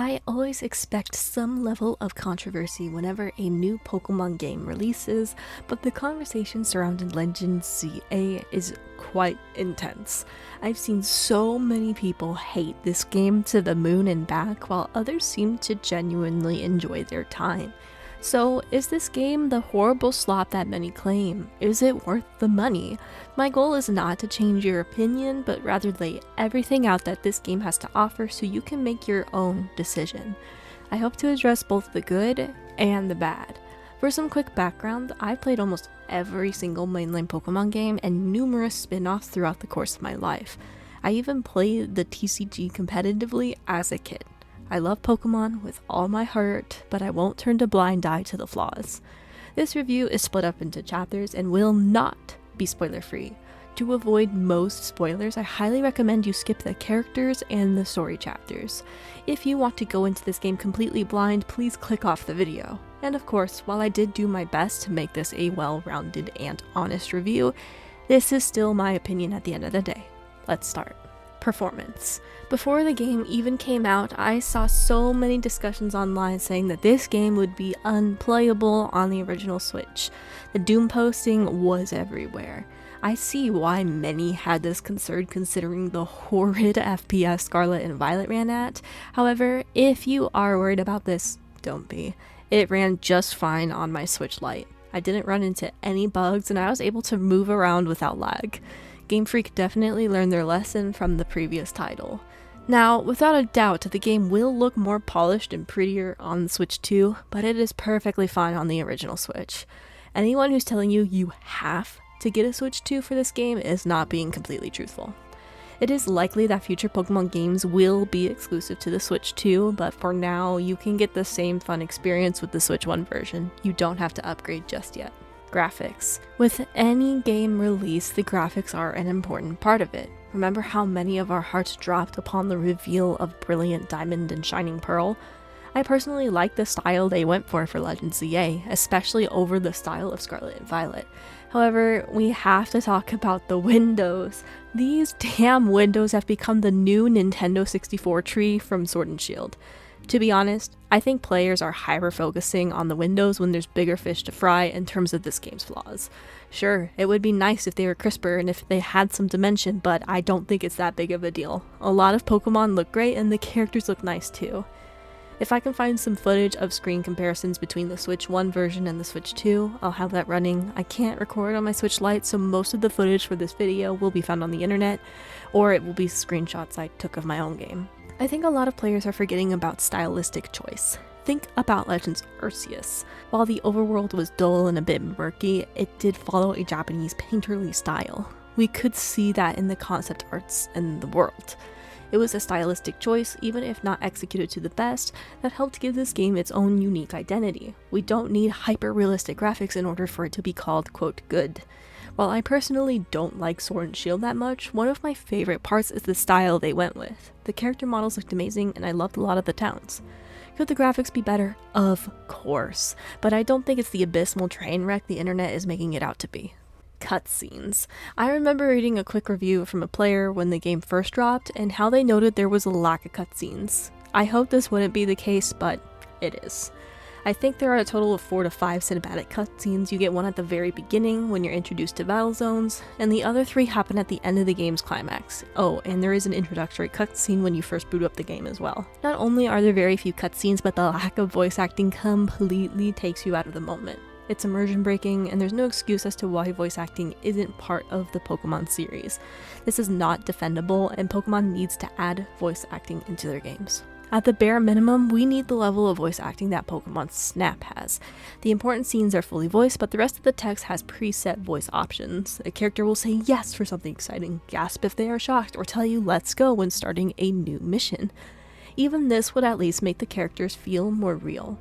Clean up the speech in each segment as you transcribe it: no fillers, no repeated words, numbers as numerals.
I always expect some level of controversy whenever a new Pokemon game releases, but the conversation surrounding Legends ZA is quite intense. I've seen so many people hate this game to the moon and back, while others seem to genuinely enjoy their time. So, is this game the horrible slop that many claim? Is it worth the money? My goal is not to change your opinion, but rather lay everything out that this game has to offer so you can make your own decision. I hope to address both the good and the bad. For some quick background, I've played almost every single mainline Pokemon game and numerous spin-offs throughout the course of my life. I even played the TCG competitively as a kid. I love Pokemon with all my heart, but I won't turn a blind eye to the flaws. This review is split up into chapters and will not be spoiler-free. To avoid most spoilers, I highly recommend you skip the characters and the story chapters. If you want to go into this game completely blind, please click off the video. And of course, while I did do my best to make this a well-rounded and honest review, this is still my opinion at the end of the day. Let's start. Performance. Before the game even came out, I saw so many discussions online saying that this game would be unplayable on the original Switch. The doom posting was everywhere. I see why many had this concern considering the horrid FPS Scarlet and Violet ran at. However, if you are worried about this, don't be. It ran just fine on my Switch Lite. I didn't run into any bugs and I was able to move around without lag. Game Freak definitely learned their lesson from the previous title. Now, without a doubt, the game will look more polished and prettier on the Switch 2, but it is perfectly fine on the original Switch. Anyone who's telling you you have to get a Switch 2 for this game is not being completely truthful. It is likely that future Pokemon games will be exclusive to the Switch 2, but for now, you can get the same fun experience with the Switch 1 version. You don't have to upgrade just yet. Graphics. With any game release, the graphics are an important part of it. Remember how many of our hearts dropped upon the reveal of Brilliant Diamond and Shining Pearl? I personally like the style they went for Legends ZA, especially over the style of Scarlet and Violet. However, we have to talk about the windows. These damn windows have become the new Nintendo 64 tree from Sword and Shield. To be honest, I think players are hyper-focusing on the windows when there's bigger fish to fry in terms of this game's flaws. Sure, it would be nice if they were crisper and if they had some dimension, but I don't think it's that big of a deal. A lot of Pokemon look great and the characters look nice too. If I can find some footage of screen comparisons between the Switch 1 version and the Switch 2, I'll have that running. I can't record on my Switch Lite, so most of the footage for this video will be found on the internet, or it will be screenshots I took of my own game. I think a lot of players are forgetting about stylistic choice. Think about Legends Arceus. While the overworld was dull and a bit murky, it did follow a Japanese painterly style. We could see that in the concept arts and the world. It was a stylistic choice, even if not executed to the best, that helped give this game its own unique identity. We don't need hyper-realistic graphics in order for it to be called, quote, good. While I personally don't like Sword and Shield that much, one of my favorite parts is the style they went with. The character models looked amazing and I loved a lot of the towns. Could the graphics be better? Of course, but I don't think it's the abysmal train wreck the internet is making it out to be. Cutscenes. I remember reading a quick review from a player when the game first dropped and how they noted there was a lack of cutscenes. I hope this wouldn't be the case, but it is. I think there are a total of 4 to 5 cinematic cutscenes. You get one at the very beginning when you're introduced to battle zones, and the other 3 happen at the end of the game's climax. Oh, and there is an introductory cutscene when you first boot up the game as well. Not only are there very few cutscenes, but the lack of voice acting completely takes you out of the moment. It's immersion breaking, and there's no excuse as to why voice acting isn't part of the Pokemon series. This is not defendable, and Pokemon needs to add voice acting into their games. At the bare minimum, we need the level of voice acting that Pokemon Snap has. The important scenes are fully voiced, but the rest of the text has preset voice options. A character will say yes for something exciting, gasp if they are shocked, or tell you let's go when starting a new mission. Even this would at least make the characters feel more real.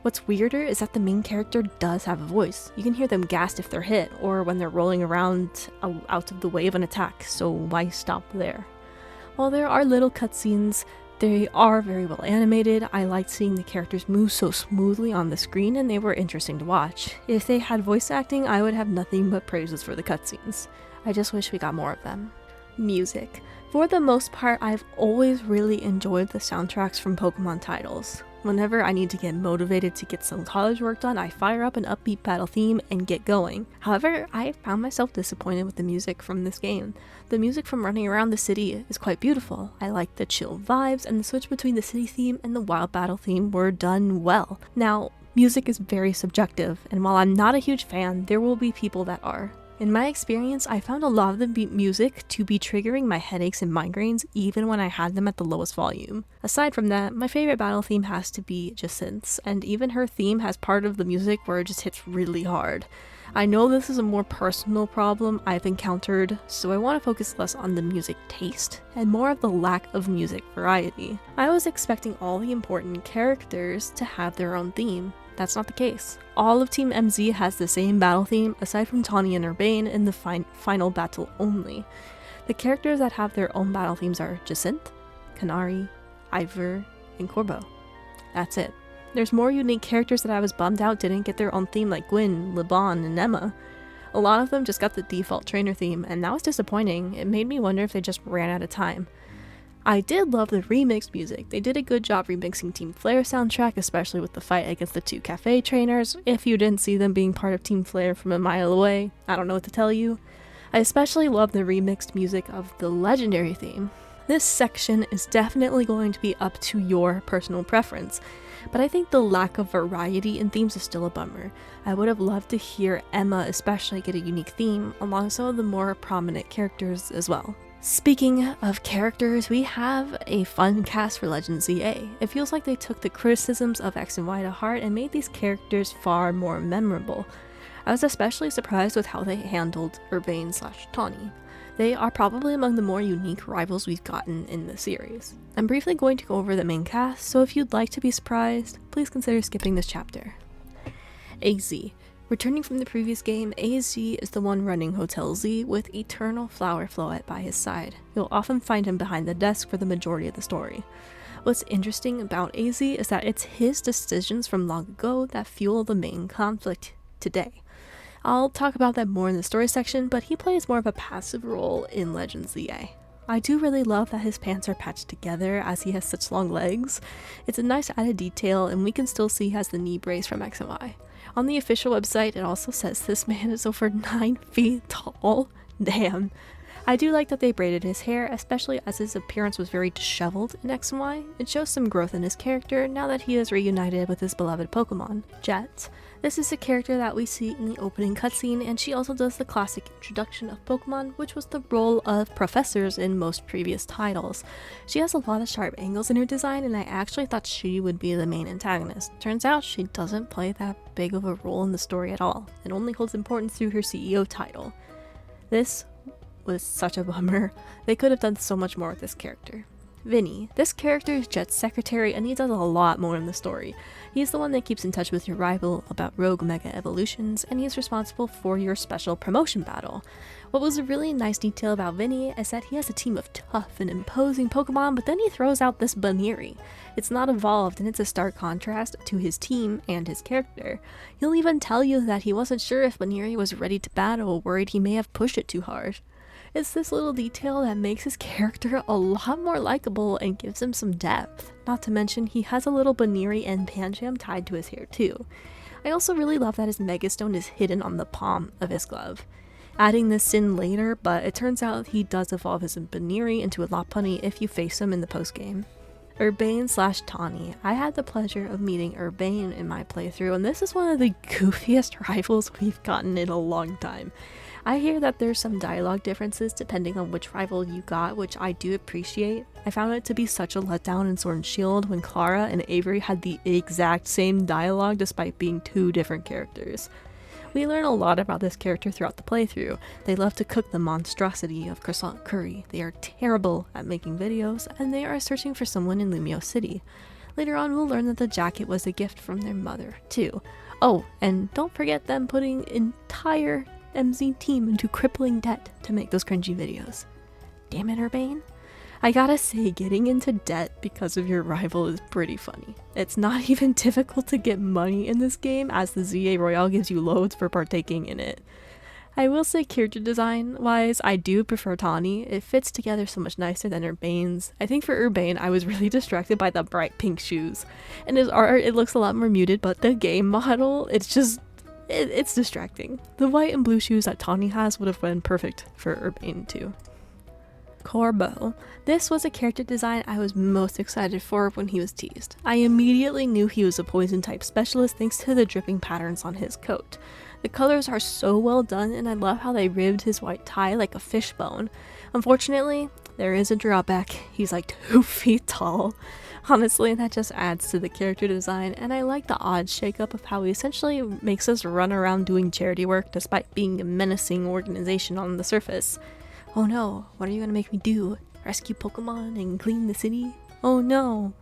What's weirder is that the main character does have a voice. You can hear them gasp if they're hit, or when they're rolling around out of the way of an attack, so why stop there? While there are little cutscenes, they are very well animated. I liked seeing the characters move so smoothly on the screen and they were interesting to watch. If they had voice acting, I would have nothing but praises for the cutscenes. I just wish we got more of them. Music. For the most part, I've always really enjoyed the soundtracks from Pokemon titles. Whenever I need to get motivated to get some college work done, I fire up an upbeat battle theme and get going. However, I found myself disappointed with the music from this game. The music from running around the city is quite beautiful. I like the chill vibes, and the switch between the city theme and the wild battle theme were done well. Now, music is very subjective, and while I'm not a huge fan, there will be people that are. In my experience, I found a lot of the music to be triggering my headaches and migraines even when I had them at the lowest volume. Aside from that, my favorite battle theme has to be Jacint's, and even her theme has part of the music where it just hits really hard. I know this is a more personal problem I've encountered, so I want to focus less on the music taste and more of the lack of music variety. I was expecting all the important characters to have their own theme. That's not the case. All of Team MZ has the same battle theme aside from Tawny and Urbane in the final battle only. The characters that have their own battle themes are Jacint, Canary, Ivor, and Corbo. That's it. There's more unique characters that I was bummed out didn't get their own theme like Gwyn, Lebon, and Emma. A lot of them just got the default trainer theme, and that was disappointing. It made me wonder if they just ran out of time. I did love the remixed music. They did a good job remixing Team Flare's soundtrack, especially with the fight against the two cafe trainers. If you didn't see them being part of Team Flare from a mile away, I don't know what to tell you. I especially love the remixed music of the legendary theme. This section is definitely going to be up to your personal preference, but I think the lack of variety in themes is still a bummer. I would have loved to hear Emma especially get a unique theme, along some of the more prominent characters as well. Speaking of characters, we have a fun cast for Legend ZA. It feels like they took the criticisms of X and Y to heart and made these characters far more memorable. I was especially surprised with how they handled Urbane/Tawny. They are probably among the more unique rivals we've gotten in the series. I'm briefly going to go over the main cast, so if you'd like to be surprised, please consider skipping this chapter. AZ. Returning from the previous game, AZ is the one running Hotel Z with Eternal Flower Floette by his side. You'll often find him behind the desk for the majority of the story. What's interesting about AZ is that it's his decisions from long ago that fuel the main conflict today. I'll talk about that more in the story section, but he plays more of a passive role in Legend ZA. I do really love that his pants are patched together as he has such long legs. It's a nice added detail, and we can still see he has the knee brace from X and Y. On the official website, it also says this man is over 9 feet tall. Damn. I do like that they braided his hair, especially as his appearance was very disheveled in X and Y. It shows some growth in his character now that he is reunited with his beloved Pokemon, Jet. This is a character that we see in the opening cutscene, and she also does the classic introduction of Pokemon, which was the role of professors in most previous titles. She has a lot of sharp angles in her design, and I actually thought she would be the main antagonist. Turns out she doesn't play that big of a role in the story at all, and only holds importance through her CEO title. This was such a bummer. They could have done so much more with this character. Vinny. This character is Jet's secretary, and he does a lot more in the story. He's the one that keeps in touch with your rival about rogue mega evolutions, and he's responsible for your special promotion battle. What was a really nice detail about Vinny is that he has a team of tough and imposing Pokemon, but then he throws out this Baniri. It's not evolved, and it's a stark contrast to his team and his character. He'll even tell you that he wasn't sure if Baniri was ready to battle, worried he may have pushed it too hard. It's this little detail that makes his character a lot more likable and gives him some depth. Not to mention, he has a little Baniri and Pancham tied to his hair too. I also really love that his Megastone is hidden on the palm of his glove. Adding this in later, but it turns out he does evolve his Baniri into a Lopunny if you face him in the postgame. Urbane/Tawny. I had the pleasure of meeting Urbane in my playthrough, and this is one of the goofiest rivals we've gotten in a long time. I hear that there's some dialogue differences depending on which rival you got, which I do appreciate. I found it to be such a letdown in Sword and Shield when Clara and Avery had the exact same dialogue despite being two different characters. We learn a lot about this character throughout the playthrough. They love to cook the monstrosity of croissant curry, they are terrible at making videos, and they are searching for someone in Lumio City. Later on, we'll learn that the jacket was a gift from their mother, too. Oh, and don't forget them putting entire MZ team into crippling debt to make those cringy videos. Damn it, Urbane. I gotta say, getting into debt because of your rival is pretty funny. It's not even difficult to get money in this game, as the ZA Royale gives you loads for partaking in it. I will say character design wise, I do prefer Tawny. It fits together so much nicer than Urbane's. I think for Urbane, I was really distracted by the bright pink shoes. In his art, it looks a lot more muted, but the game model, it's distracting. The white and blue shoes that Tawny has would have been perfect for Urbane too. Corbeau. This was a character design I was most excited for when he was teased. I immediately knew he was a poison type specialist thanks to the dripping patterns on his coat. The colors are so well done, and I love how they ribbed his white tie like a fishbone. Unfortunately, there is a drawback. He's like 2 feet tall. Honestly, that just adds to the character design, and I like the odd shakeup of how he essentially makes us run around doing charity work despite being a menacing organization on the surface. Oh no, what are you gonna make me do? Rescue Pokemon and clean the city? Oh no.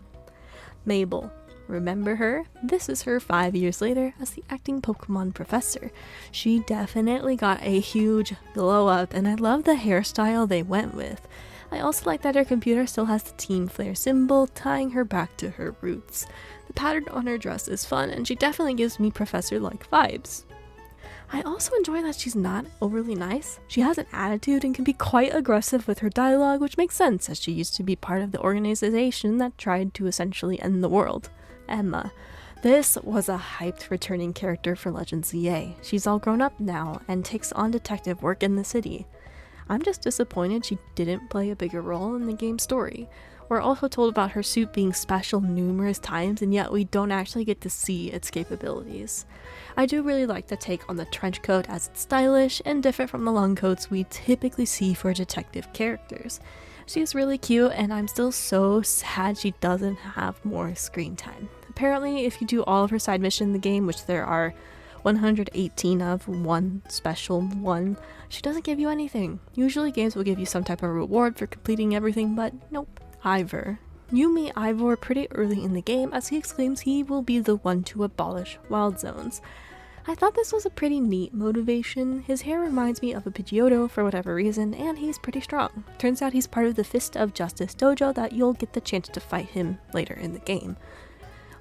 Mable. Remember her? This is her 5 years later as the acting Pokemon professor. She definitely got a huge glow up, and I love the hairstyle they went with. I also like that her computer still has the Team Flare symbol, tying her back to her roots. The pattern on her dress is fun, and she definitely gives me professor-like vibes. I also enjoy that she's not overly nice. She has an attitude and can be quite aggressive with her dialogue, which makes sense as she used to be part of the organization that tried to essentially end the world. Emma. This was a hyped returning character for Legends ZA. She's all grown up now and takes on detective work in the city. I'm just disappointed she didn't play a bigger role in the game's story. We're also told about her suit being special numerous times, and yet we don't actually get to see its capabilities. I do really like the take on the trench coat as it's stylish and different from the long coats we typically see for detective characters. She's really cute, and I'm still so sad she doesn't have more screen time. Apparently, if you do all of her side missions in the game, which there are 118 of, one special one, she doesn't give you anything. Usually games will give you some type of reward for completing everything, but nope. Ivor. You meet Ivor pretty early in the game as he exclaims he will be the one to abolish wild zones. I thought this was a pretty neat motivation. His hair reminds me of a Pidgeotto for whatever reason, and he's pretty strong. Turns out he's part of the Fist of Justice dojo that you'll get the chance to fight him later in the game.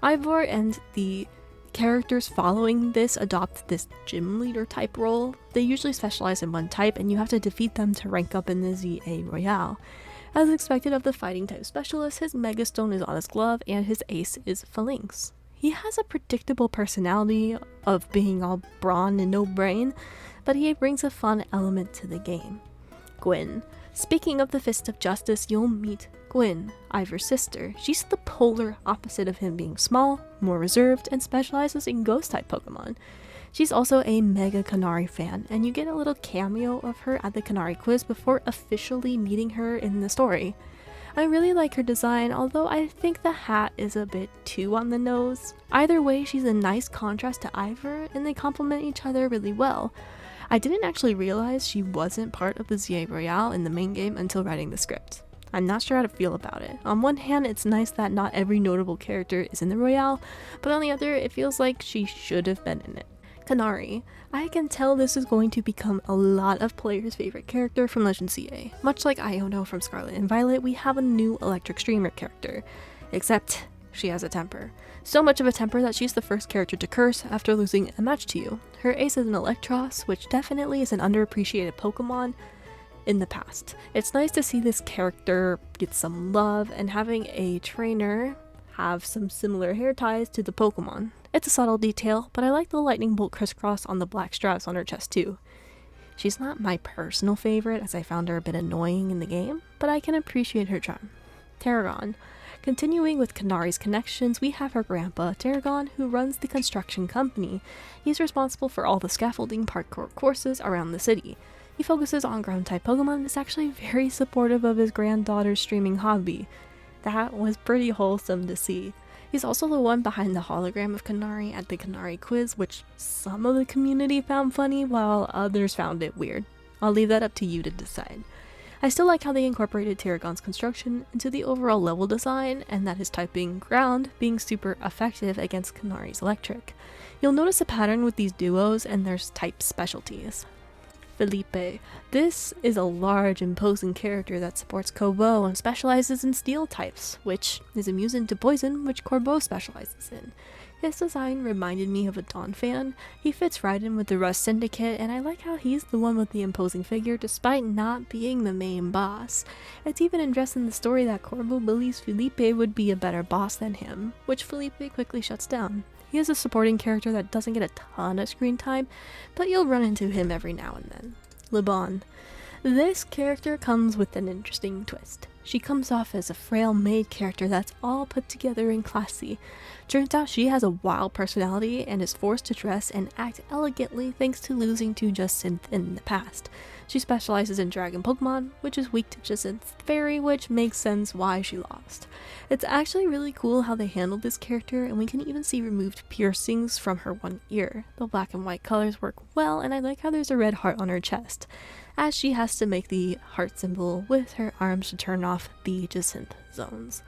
Ivor and the characters following this adopt this gym leader type role. They usually specialize in one type, and you have to defeat them to rank up in the ZA Royale. As expected of the fighting type specialist, his Megastone is on his glove, and his ace is Phalanx. He has a predictable personality of being all brawn and no brain, but he brings a fun element to the game. Gwyn. Speaking of the Fist of Justice, you'll meet Gwyn, Ivor's sister. She's the polar opposite of him being small, more reserved, and specializes in ghost-type Pokemon. She's also a mega Canary fan, and you get a little cameo of her at the Canary quiz before officially meeting her in the story. I really like her design, although I think the hat is a bit too on the nose. Either way, she's a nice contrast to Ivor, and they complement each other really well. I didn't actually realize she wasn't part of the ZA Royale in the main game until writing the script. I'm not sure how to feel about it. On one hand, it's nice that not every notable character is in the Royale, but on the other, it feels like she should have been in it. Canary. I can tell this is going to become a lot of players' favorite character from Legends ZA. Much like Iono from Scarlet and Violet, we have a new electric streamer character. Except, she has a temper. So much of a temper that she's the first character to curse after losing a match to you. Her ace is an Electros, which definitely is an underappreciated Pokemon in the past. It's nice to see this character get some love, and having a trainer have some similar hair ties to the Pokemon. It's a subtle detail, but I like the lightning bolt crisscross on the black straps on her chest too. She's not my personal favorite, as I found her a bit annoying in the game, but I can appreciate her charm. Tarragon. Continuing with Canary's connections, we have her grandpa, Tarragon, who runs the construction company. He's responsible for all the scaffolding parkour courses around the city. He focuses on ground-type Pokemon and is actually very supportive of his granddaughter's streaming hobby. That was pretty wholesome to see. He's also the one behind the hologram of Canary at the Canary quiz, which some of the community found funny while others found it weird. I'll leave that up to you to decide. I still like how they incorporated Tarragon's construction into the overall level design, and that his type being ground being super effective against Canary's electric. You'll notice a pattern with these duos and their type specialties. Felipe. This is a large, imposing character that supports Corbeau and specializes in steel types, which is immune to poison, which Corbeau specializes in. His design reminded me of a Dawn fan. He fits right in with the Rust Syndicate, and I like how he's the one with the imposing figure despite not being the main boss. It's even addressed in the story that Corvo believes Felipe would be a better boss than him, which Felipe quickly shuts down. He is a supporting character that doesn't get a ton of screen time, but you'll run into him every now and then. Liban. This character comes with an interesting twist. She comes off as a frail maid character that's all put together and classy. Turns out she has a wild personality and is forced to dress and act elegantly thanks to losing to Jacinth in the past. She specializes in dragon Pokemon, which is weak to Jacinth's fairy, which makes sense why she lost. It's actually really cool how they handled this character, and we can even see removed piercings from her one ear. The black and white colors work well, and I like how there's a red heart on her chest, as she has to make the heart symbol with her arms to turn off the Jacinth zones.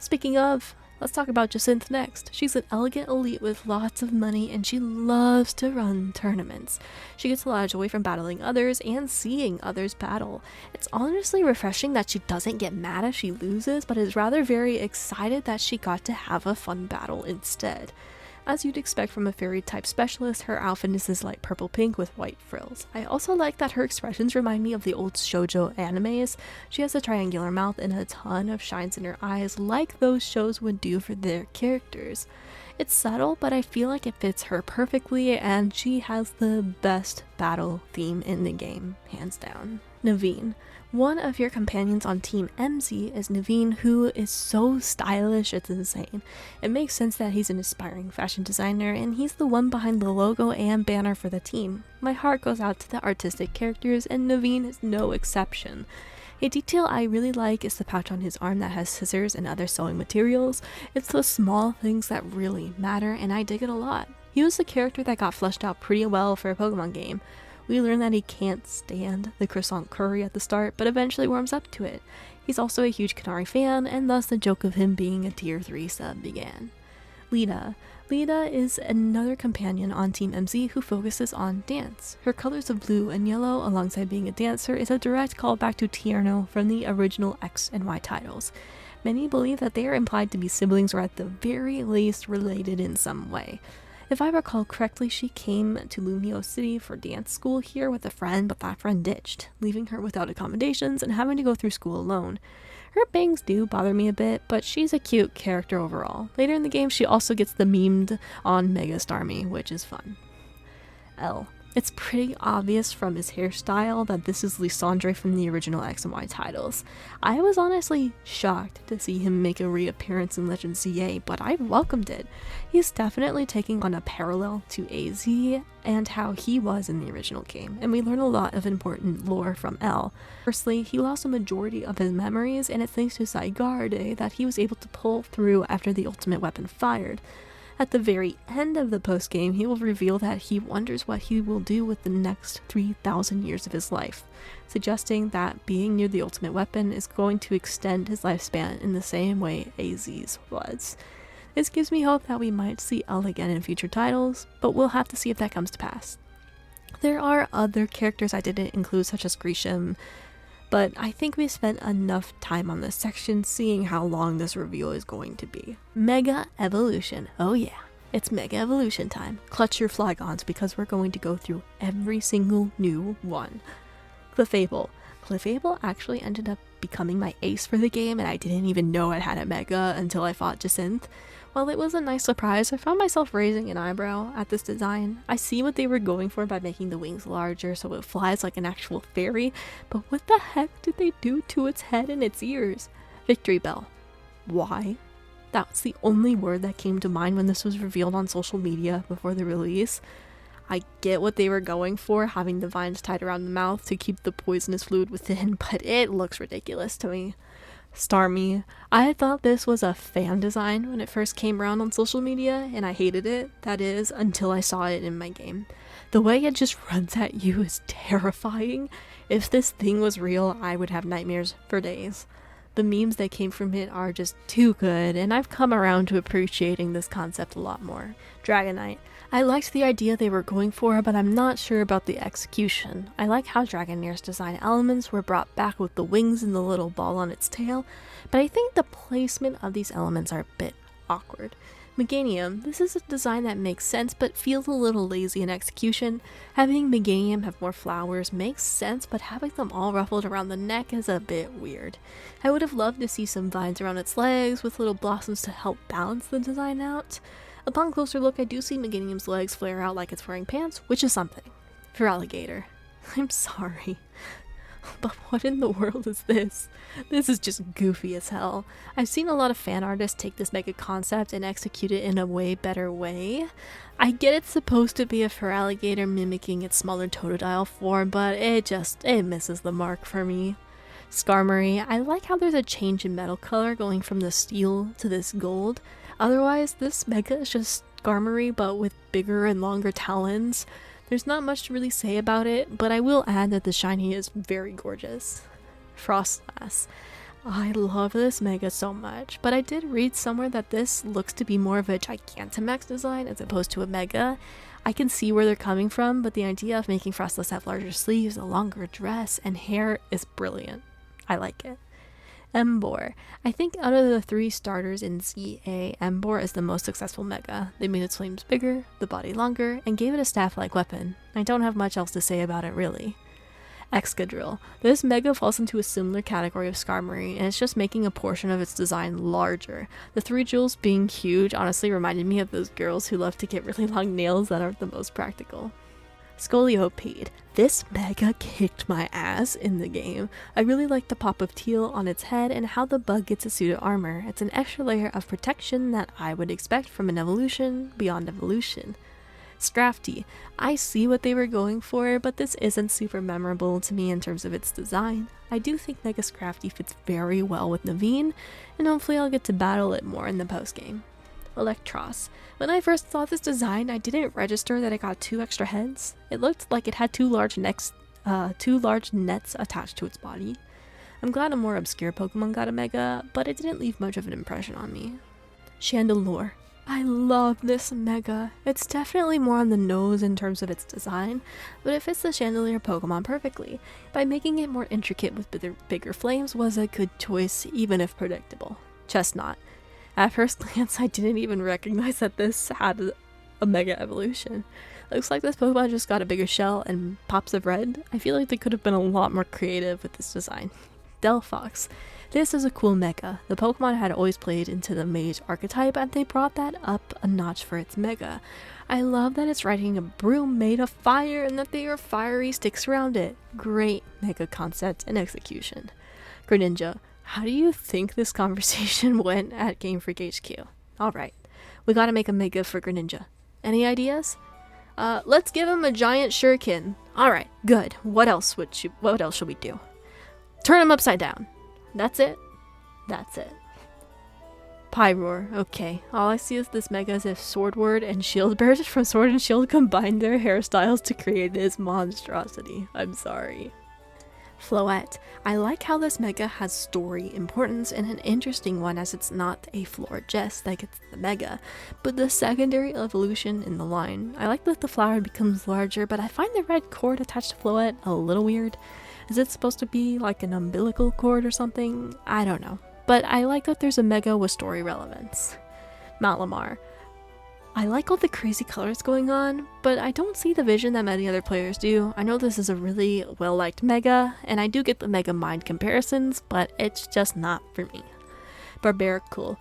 Speaking of, let's talk about Jacinth next. She's an elegant elite with lots of money, and she loves to run tournaments. She gets a lot of joy from battling others and seeing others battle. It's honestly refreshing that she doesn't get mad if she loses, but is rather very excited that she got to have a fun battle instead. As you'd expect from a fairy type specialist, her outfit is this light purple pink with white frills. I also like that her expressions remind me of the old shoujo animes. She has a triangular mouth and a ton of shines in her eyes like those shows would do for their characters. It's subtle, but I feel like it fits her perfectly, and she has the best battle theme in the game, hands down. Naveen. One of your companions on Team MZ is Naveen, who is so stylish it's insane. It makes sense that he's an aspiring fashion designer, and he's the one behind the logo and banner for the team. My heart goes out to the artistic characters, and Naveen is no exception. A detail I really like is the pouch on his arm that has scissors and other sewing materials. It's the small things that really matter, and I dig it a lot. He was the character that got fleshed out pretty well for a Pokemon game. We learn that he can't stand the croissant curry at the start, but eventually warms up to it. He's also a huge Kanari fan, and thus the joke of him being a tier 3 sub began. Lita. Lita is another companion on Team MZ who focuses on dance. Her colors of blue and yellow alongside being a dancer is a direct callback to Tierno from the original X and Y titles. Many believe that they are implied to be siblings or at the very least related in some way. If I recall correctly, she came to Lumio City for dance school here with a friend, but that friend ditched, leaving her without accommodations and having to go through school alone. Her bangs do bother me a bit, but she's a cute character overall. Later in the game, she also gets the memed on Mega Starmie, which is fun. L. It's pretty obvious from his hairstyle that this is Lysandre from the original X and Y titles. I was honestly shocked to see him make a reappearance in Legend ZA, but I welcomed it. He's definitely taking on a parallel to AZ and how he was in the original game, and we learn a lot of important lore from L. Firstly, he lost a majority of his memories, and it's thanks to Zygarde that he was able to pull through after the ultimate weapon fired. At the very end of the post-game, he will reveal that he wonders what he will do with the next 3,000 years of his life, suggesting that being near the ultimate weapon is going to extend his lifespan in the same way AZ's was. This gives me hope that we might see L again in future titles, but we'll have to see if that comes to pass. There are other characters I didn't include, such as Grisham, but I think we spent enough time on this section seeing how long this reveal is going to be. Mega Evolution. Oh yeah, it's Mega Evolution time. Clutch your Flygons because we're going to go through every single new one. Clefable. Clefable actually ended up becoming my ace for the game, and I didn't even know it had a Mega until I fought Jacinth. While it was a nice surprise, I found myself raising an eyebrow at this design. I see what they were going for by making the wings larger so it flies like an actual fairy, but what the heck did they do to its head and its ears? Victory Bell. Why? That's the only word that came to mind when this was revealed on social media before the release. I get what they were going for, having the vines tied around the mouth to keep the poisonous fluid within, but it looks ridiculous to me. Starmie. I thought this was a fan design when it first came around on social media, and I hated it, that is, until I saw it in my game. The way it just runs at you is terrifying. If this thing was real, I would have nightmares for days. The memes that came from it are just too good, and I've come around to appreciating this concept a lot more. Dragonite. I liked the idea they were going for, but I'm not sure about the execution. I like how Dragonair's design elements were brought back with the wings and the little ball on its tail, but I think the placement of these elements are a bit awkward. Meganium. This is a design that makes sense but feels a little lazy in execution. Having Meganium have more flowers makes sense, but having them all ruffled around the neck is a bit weird. I would have loved to see some vines around its legs with little blossoms to help balance the design out. Upon closer look, I do see Meganium's legs flare out like it's wearing pants, which is something. For alligator. I'm sorry. But what in the world is this? This is just goofy as hell. I've seen a lot of fan artists take this mega concept and execute it in a way better way. I get it's supposed to be a fur alligator mimicking its smaller totodile form, but it misses the mark for me. Skarmory, I like how there's a change in metal color going from the steel to this gold. Otherwise, this mega is just Skarmory but with bigger and longer talons. There's not much to really say about it, but I will add that the shiny is very gorgeous. Frostlass. I love this mega so much, but I did read somewhere that this looks to be more of a Gigantamax design as opposed to a mega. I can see where they're coming from, but the idea of making Frostlass have larger sleeves, a longer dress, and hair is brilliant. I like it. Emboar. I think out of the 3 starters in ZA, Emboar is the most successful mega. They made its flames bigger, the body longer, and gave it a staff-like weapon. I don't have much else to say about it really. Excadrill. This mega falls into a similar category of Skarmory, and it's just making a portion of its design larger. The 3 jewels being huge honestly reminded me of those girls who love to get really long nails that aren't the most practical. Scoliopede. This mega kicked my ass in the game. I really like the pop of teal on its head and how the bug gets a suit of armor. It's an extra layer of protection that I would expect from an evolution beyond evolution. Scrafty. I see what they were going for, but this isn't super memorable to me in terms of its design. I do think Mega Scrafty fits very well with Naveen, and hopefully I'll get to battle it more in the postgame. Electros. When I first saw this design, I didn't register that it got 2 extra heads. It looked like it had 2 large nets attached to its body. I'm glad a more obscure Pokemon got a Mega, but it didn't leave much of an impression on me. Chandelure. I love this mega. It's definitely more on the nose in terms of its design, but it fits the Chandelier Pokemon perfectly. By making it more intricate with bigger flames was a good choice, even if predictable. Chestnut. At first glance, I didn't even recognize that this had a mega evolution. Looks like this Pokemon just got a bigger shell and pops of red. I feel like they could have been a lot more creative with this design. Delphox. This is a cool mega. The Pokemon had always played into the mage archetype, and they brought that up a notch for its mega. I love that it's riding a broom made of fire and that there are fiery sticks around it. Great mega concept and execution. Greninja. How do you think this conversation went at Game Freak HQ? Alright, we gotta make a mega for Greninja. Any ideas? Let's give him a giant shuriken. Alright, good. What else should we do? Turn him upside down. That's it? That's it. Pyroar. Okay, all I see is this mega as if Swordward and Shieldbird from Sword and Shield combined their hairstyles to create this monstrosity. I'm sorry. Floette. I like how this mega has story importance and an interesting one, as it's not a Florges like it's the mega, but the secondary evolution in the line. I like that the flower becomes larger, but I find the red cord attached to Floette a little weird. Is it supposed to be like an umbilical cord or something? I don't know. But I like that there's a mega with story relevance. Malamar. I like all the crazy colors going on, but I don't see the vision that many other players do. I know this is a really well-liked mega, and I do get the mega mind comparisons, but it's just not for me. Barbaracle.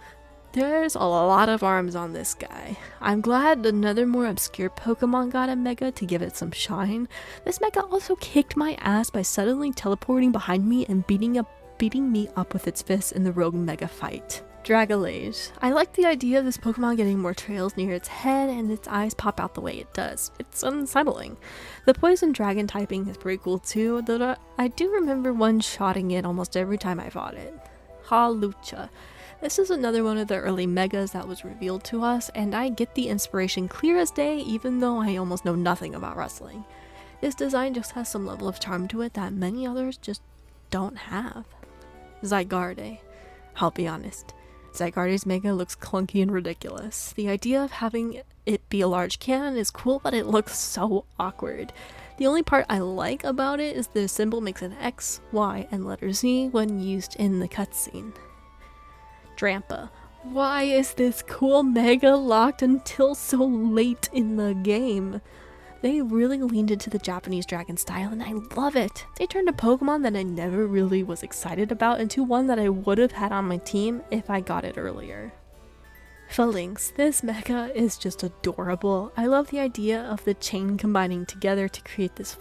There's a lot of arms on this guy. I'm glad another more obscure Pokemon got a mega to give it some shine. This mega also kicked my ass by suddenly teleporting behind me and beating me up with its fists in the rogue mega fight. Dragalage. I like the idea of this Pokemon getting more trails near its head and its eyes pop out the way it does. It's unsettling. The poison dragon typing is pretty cool too, though I do remember one-shotting it almost every time I fought it. Hawlucha. This is another one of the early megas that was revealed to us, and I get the inspiration clear as day even though I almost know nothing about wrestling. This design just has some level of charm to it that many others just don't have. Zygarde. I'll be honest. Zygarde's mega looks clunky and ridiculous. The idea of having it be a large cannon is cool, but it looks so awkward. The only part I like about it is the symbol makes an X, Y, and letter Z when used in the cutscene. Drampa. Why is this cool mega locked until so late in the game? They really leaned into the Japanese dragon style and I love it. They turned a Pokemon that I never really was excited about into one that I would have had on my team if I got it earlier. Phalanx, this mega is just adorable. I love the idea of the chain combining together to create this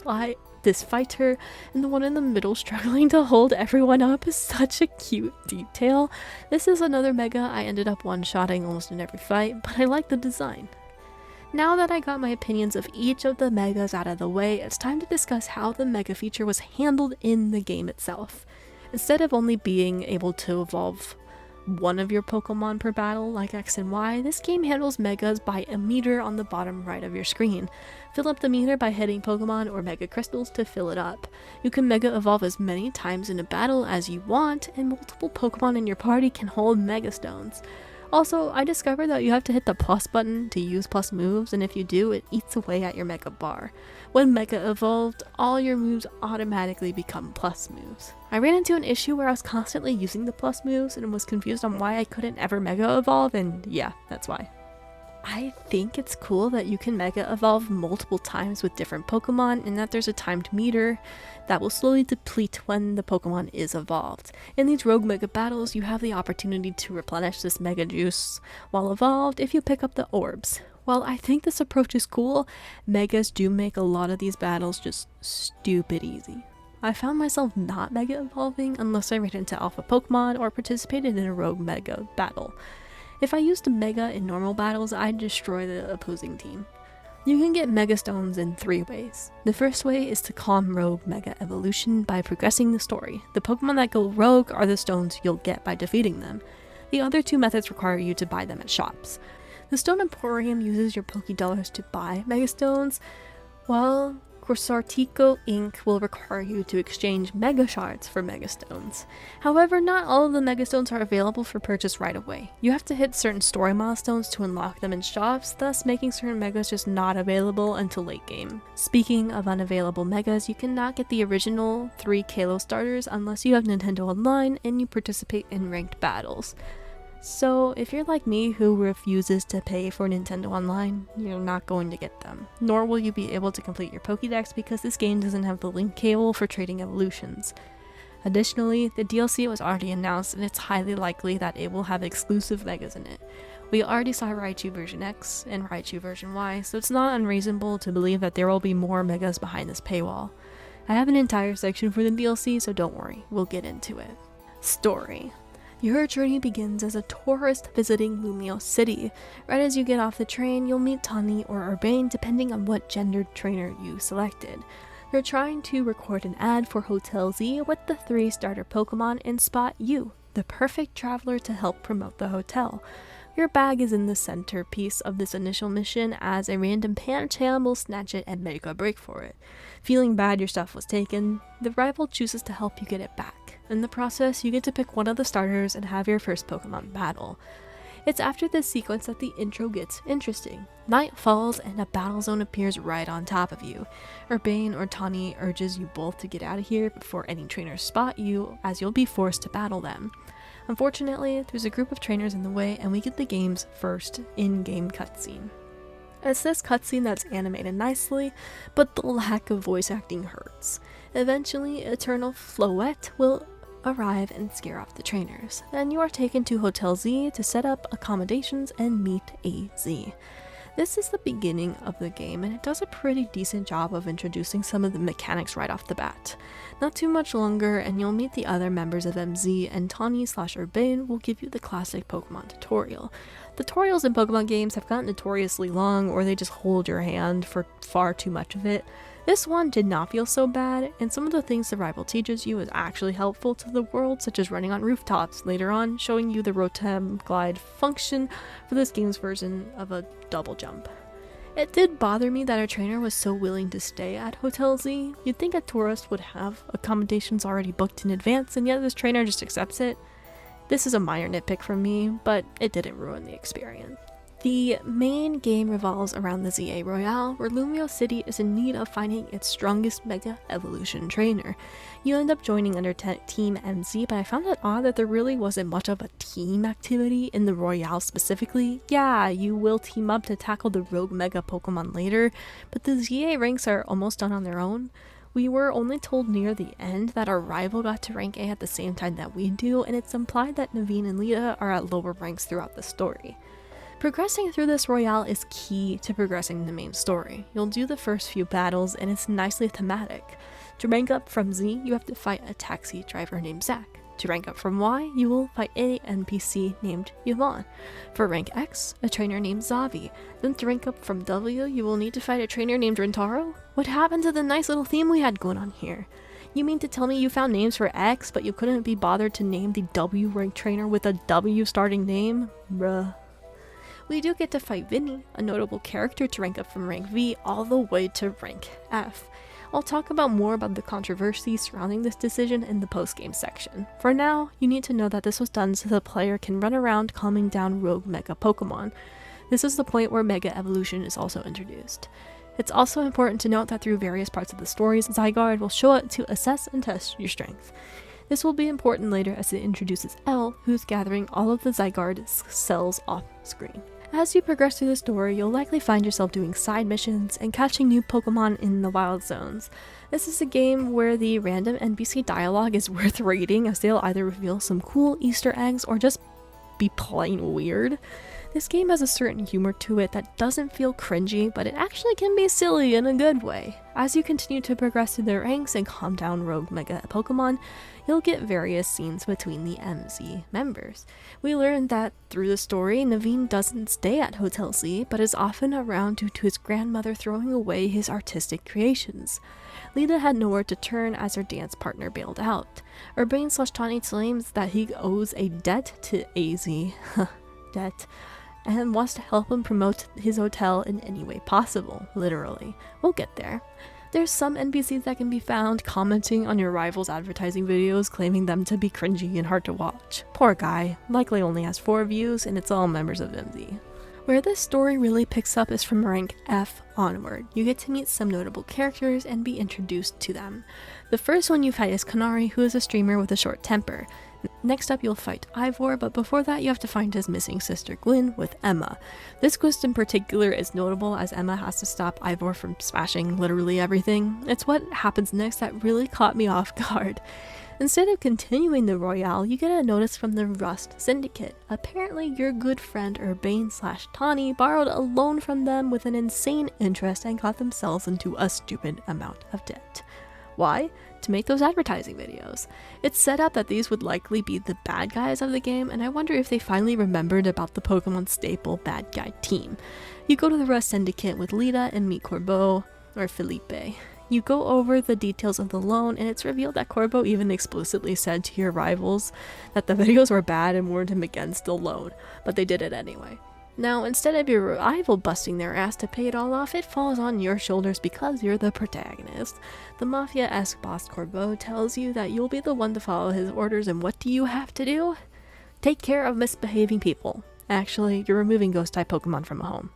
fighter, and the one in the middle struggling to hold everyone up is such a cute detail. This is another mega I ended up one-shotting almost in every fight, but I like the design. Now that I got my opinions of each of the megas out of the way, it's time to discuss how the mega feature was handled in the game itself. Instead of only being able to evolve one of your Pokemon per battle like X and Y, this game handles megas by a meter on the bottom right of your screen. Fill up the meter by hitting Pokemon or Mega Crystals to fill it up. You can Mega Evolve as many times in a battle as you want, and multiple Pokemon in your party can hold Mega Stones. Also, I discovered that you have to hit the plus button to use plus moves, and if you do, it eats away at your Mega Bar. When Mega Evolved, all your moves automatically become plus moves. I ran into an issue where I was constantly using the plus moves and was confused on why I couldn't ever Mega Evolve, and yeah, that's why. I think it's cool that you can Mega Evolve multiple times with different Pokemon and that there's a timed meter that will slowly deplete when the Pokemon is evolved. In these Rogue Mega battles, you have the opportunity to replenish this Mega Juice while evolved if you pick up the orbs. While I think this approach is cool, Megas do make a lot of these battles just stupid easy. I found myself not Mega Evolving unless I ran into Alpha Pokemon or participated in a Rogue Mega battle. If I used a Mega in normal battles, I'd destroy the opposing team. You can get Mega Stones in 3 ways. The first way is to calm Rogue Mega Evolution by progressing the story. The Pokemon that go Rogue are the stones you'll get by defeating them. The other 2 methods require you to buy them at shops. The Stone Emporium uses your Pokédollars to buy Mega Stones, while Corsartico Inc. will require you to exchange Mega Shards for Mega Stones. However, not all of the Mega Stones are available for purchase right away. You have to hit certain story milestones to unlock them in shops, thus making certain Megas just not available until late game. Speaking of unavailable Megas, you cannot get the original 3 Kalo starters unless you have Nintendo Online and you participate in ranked battles. So, if you're like me who refuses to pay for Nintendo Online, you're not going to get them. Nor will you be able to complete your Pokedex because this game doesn't have the link cable for trading evolutions. Additionally, the DLC was already announced and it's highly likely that it will have exclusive Megas in it. We already saw Raichu version X and Raichu version Y, so it's not unreasonable to believe that there will be more Megas behind this paywall. I have an entire section for the DLC, so don't worry, we'll get into it. Story. Your journey begins as a tourist visiting Lumio City. Right as you get off the train, you'll meet Tawny or Urbane depending on what gendered trainer you selected. You're trying to record an ad for Hotel Z with the 3 starter Pokemon and spot you, the perfect traveler to help promote the hotel. Your bag is in the centerpiece of this initial mission as a random Pancham will snatch it and make a break for it. Feeling bad your stuff was taken, the rival chooses to help you get it back. In the process, you get to pick one of the starters and have your first Pokemon battle. It's after this sequence that the intro gets interesting. Night falls and a battle zone appears right on top of you. Urbane or Tawny urges you both to get out of here before any trainers spot you, as you'll be forced to battle them. Unfortunately, there's a group of trainers in the way and we get the game's first in-game cutscene. It's this cutscene that's animated nicely, but the lack of voice acting hurts. Eventually, Eternal Floette will arrive and scare off the trainers. Then you are taken to Hotel Z to set up accommodations and meet AZ. This is the beginning of the game and it does a pretty decent job of introducing some of the mechanics right off the bat. Not too much longer and you'll meet the other members of MZ and Tawny/Urbane will give you the classic Pokemon tutorial. Tutorials in Pokemon games have gotten notoriously long or they just hold your hand for far too much of it. This one did not feel so bad, and some of the things the rival teaches you is actually helpful to the world, such as running on rooftops, later on showing you the Rotom Glide function for this game's version of a double jump. It did bother me that our trainer was so willing to stay at Hotel Z. You'd think a tourist would have accommodations already booked in advance, and yet this trainer just accepts it. This is a minor nitpick from me, but it didn't ruin the experience. The main game revolves around the ZA Royale, where Lumio City is in need of finding its strongest Mega Evolution trainer. You end up joining under Team MZ, but I found it odd that there really wasn't much of a team activity in the Royale specifically. Yeah, you will team up to tackle the rogue Mega Pokemon later, but the ZA ranks are almost done on their own. We were only told near the end that our rival got to rank A at the same time that we do, and it's implied that Naveen and Lita are at lower ranks throughout the story. Progressing through this Royale is key to progressing the main story. You'll do the first few battles and it's nicely thematic. To rank up from Z, you have to fight a taxi driver named Zach. To rank up from Y, you will fight an NPC named Yvonne. For rank X, a trainer named Zavi. Then to rank up from W, you will need to fight a trainer named Rentaro? What happened to the nice little theme we had going on here? You mean to tell me you found names for X, but you couldn't be bothered to name the W rank trainer with a W starting name? Bruh. We do get to fight Vinny, a notable character, to rank up from rank V all the way to rank F. I'll talk more about the controversy surrounding this decision in the post-game section. For now, you need to know that this was done so the player can run around calming down rogue Mega Pokemon. This is the point where Mega Evolution is also introduced. It's also important to note that through various parts of the stories, Zygarde will show up to assess and test your strength. This will be important later as it introduces Elle, who's gathering all of the Zygarde cells off screen. As you progress through the story, you'll likely find yourself doing side missions and catching new Pokemon in the wild zones. This is a game where the random NPC dialogue is worth reading, as they'll either reveal some cool Easter eggs or just be plain weird. This game has a certain humor to it that doesn't feel cringy, but it actually can be silly in a good way. As you continue to progress through the ranks and calm down rogue Mega Pokemon, you'll get various scenes between the MZ members. We learn that through the story, Naveen doesn't stay at Hotel Z, but is often around due to his grandmother throwing away his artistic creations. Lita had nowhere to turn as her dance partner bailed out. Urbane/Tawny claims that he owes a debt to AZ, debt, and wants to help him promote his hotel in any way possible, literally. We'll get there. There's some NPCs that can be found commenting on your rival's advertising videos, claiming them to be cringy and hard to watch. Poor guy, likely only has 4 views, and it's all members of MZ. Where this story really picks up is from rank F onward. You get to meet some notable characters and be introduced to them. The first one you fight is Kanari, who is a streamer with a short temper. Next up you'll fight Ivor, but before that you have to find his missing sister Gwyn with Emma. This quest in particular is notable as Emma has to stop Ivor from smashing literally everything. It's what happens next that really caught me off guard. Instead of continuing the Royale, you get a notice from the Rust Syndicate. Apparently your good friend Urbane/Tawny borrowed a loan from them with an insane interest and got themselves into a stupid amount of debt. Why? To make those advertising videos. It's set up that these would likely be the bad guys of the game, and I wonder if they finally remembered about the Pokemon staple bad guy team. You go to the Rust Syndicate with Lita and meet Corbeau, or Felipe. You go over the details of the loan, and it's revealed that Corbeau even explicitly said to your rivals that the videos were bad and warned him against the loan, but they did it anyway. Now, instead of your rival busting their ass to pay it all off, it falls on your shoulders because you're the protagonist. The Mafia-esque boss Corbeau tells you that you'll be the one to follow his orders, and what do you have to do? Take care of misbehaving people. Actually, you're removing ghost-type Pokemon from a home.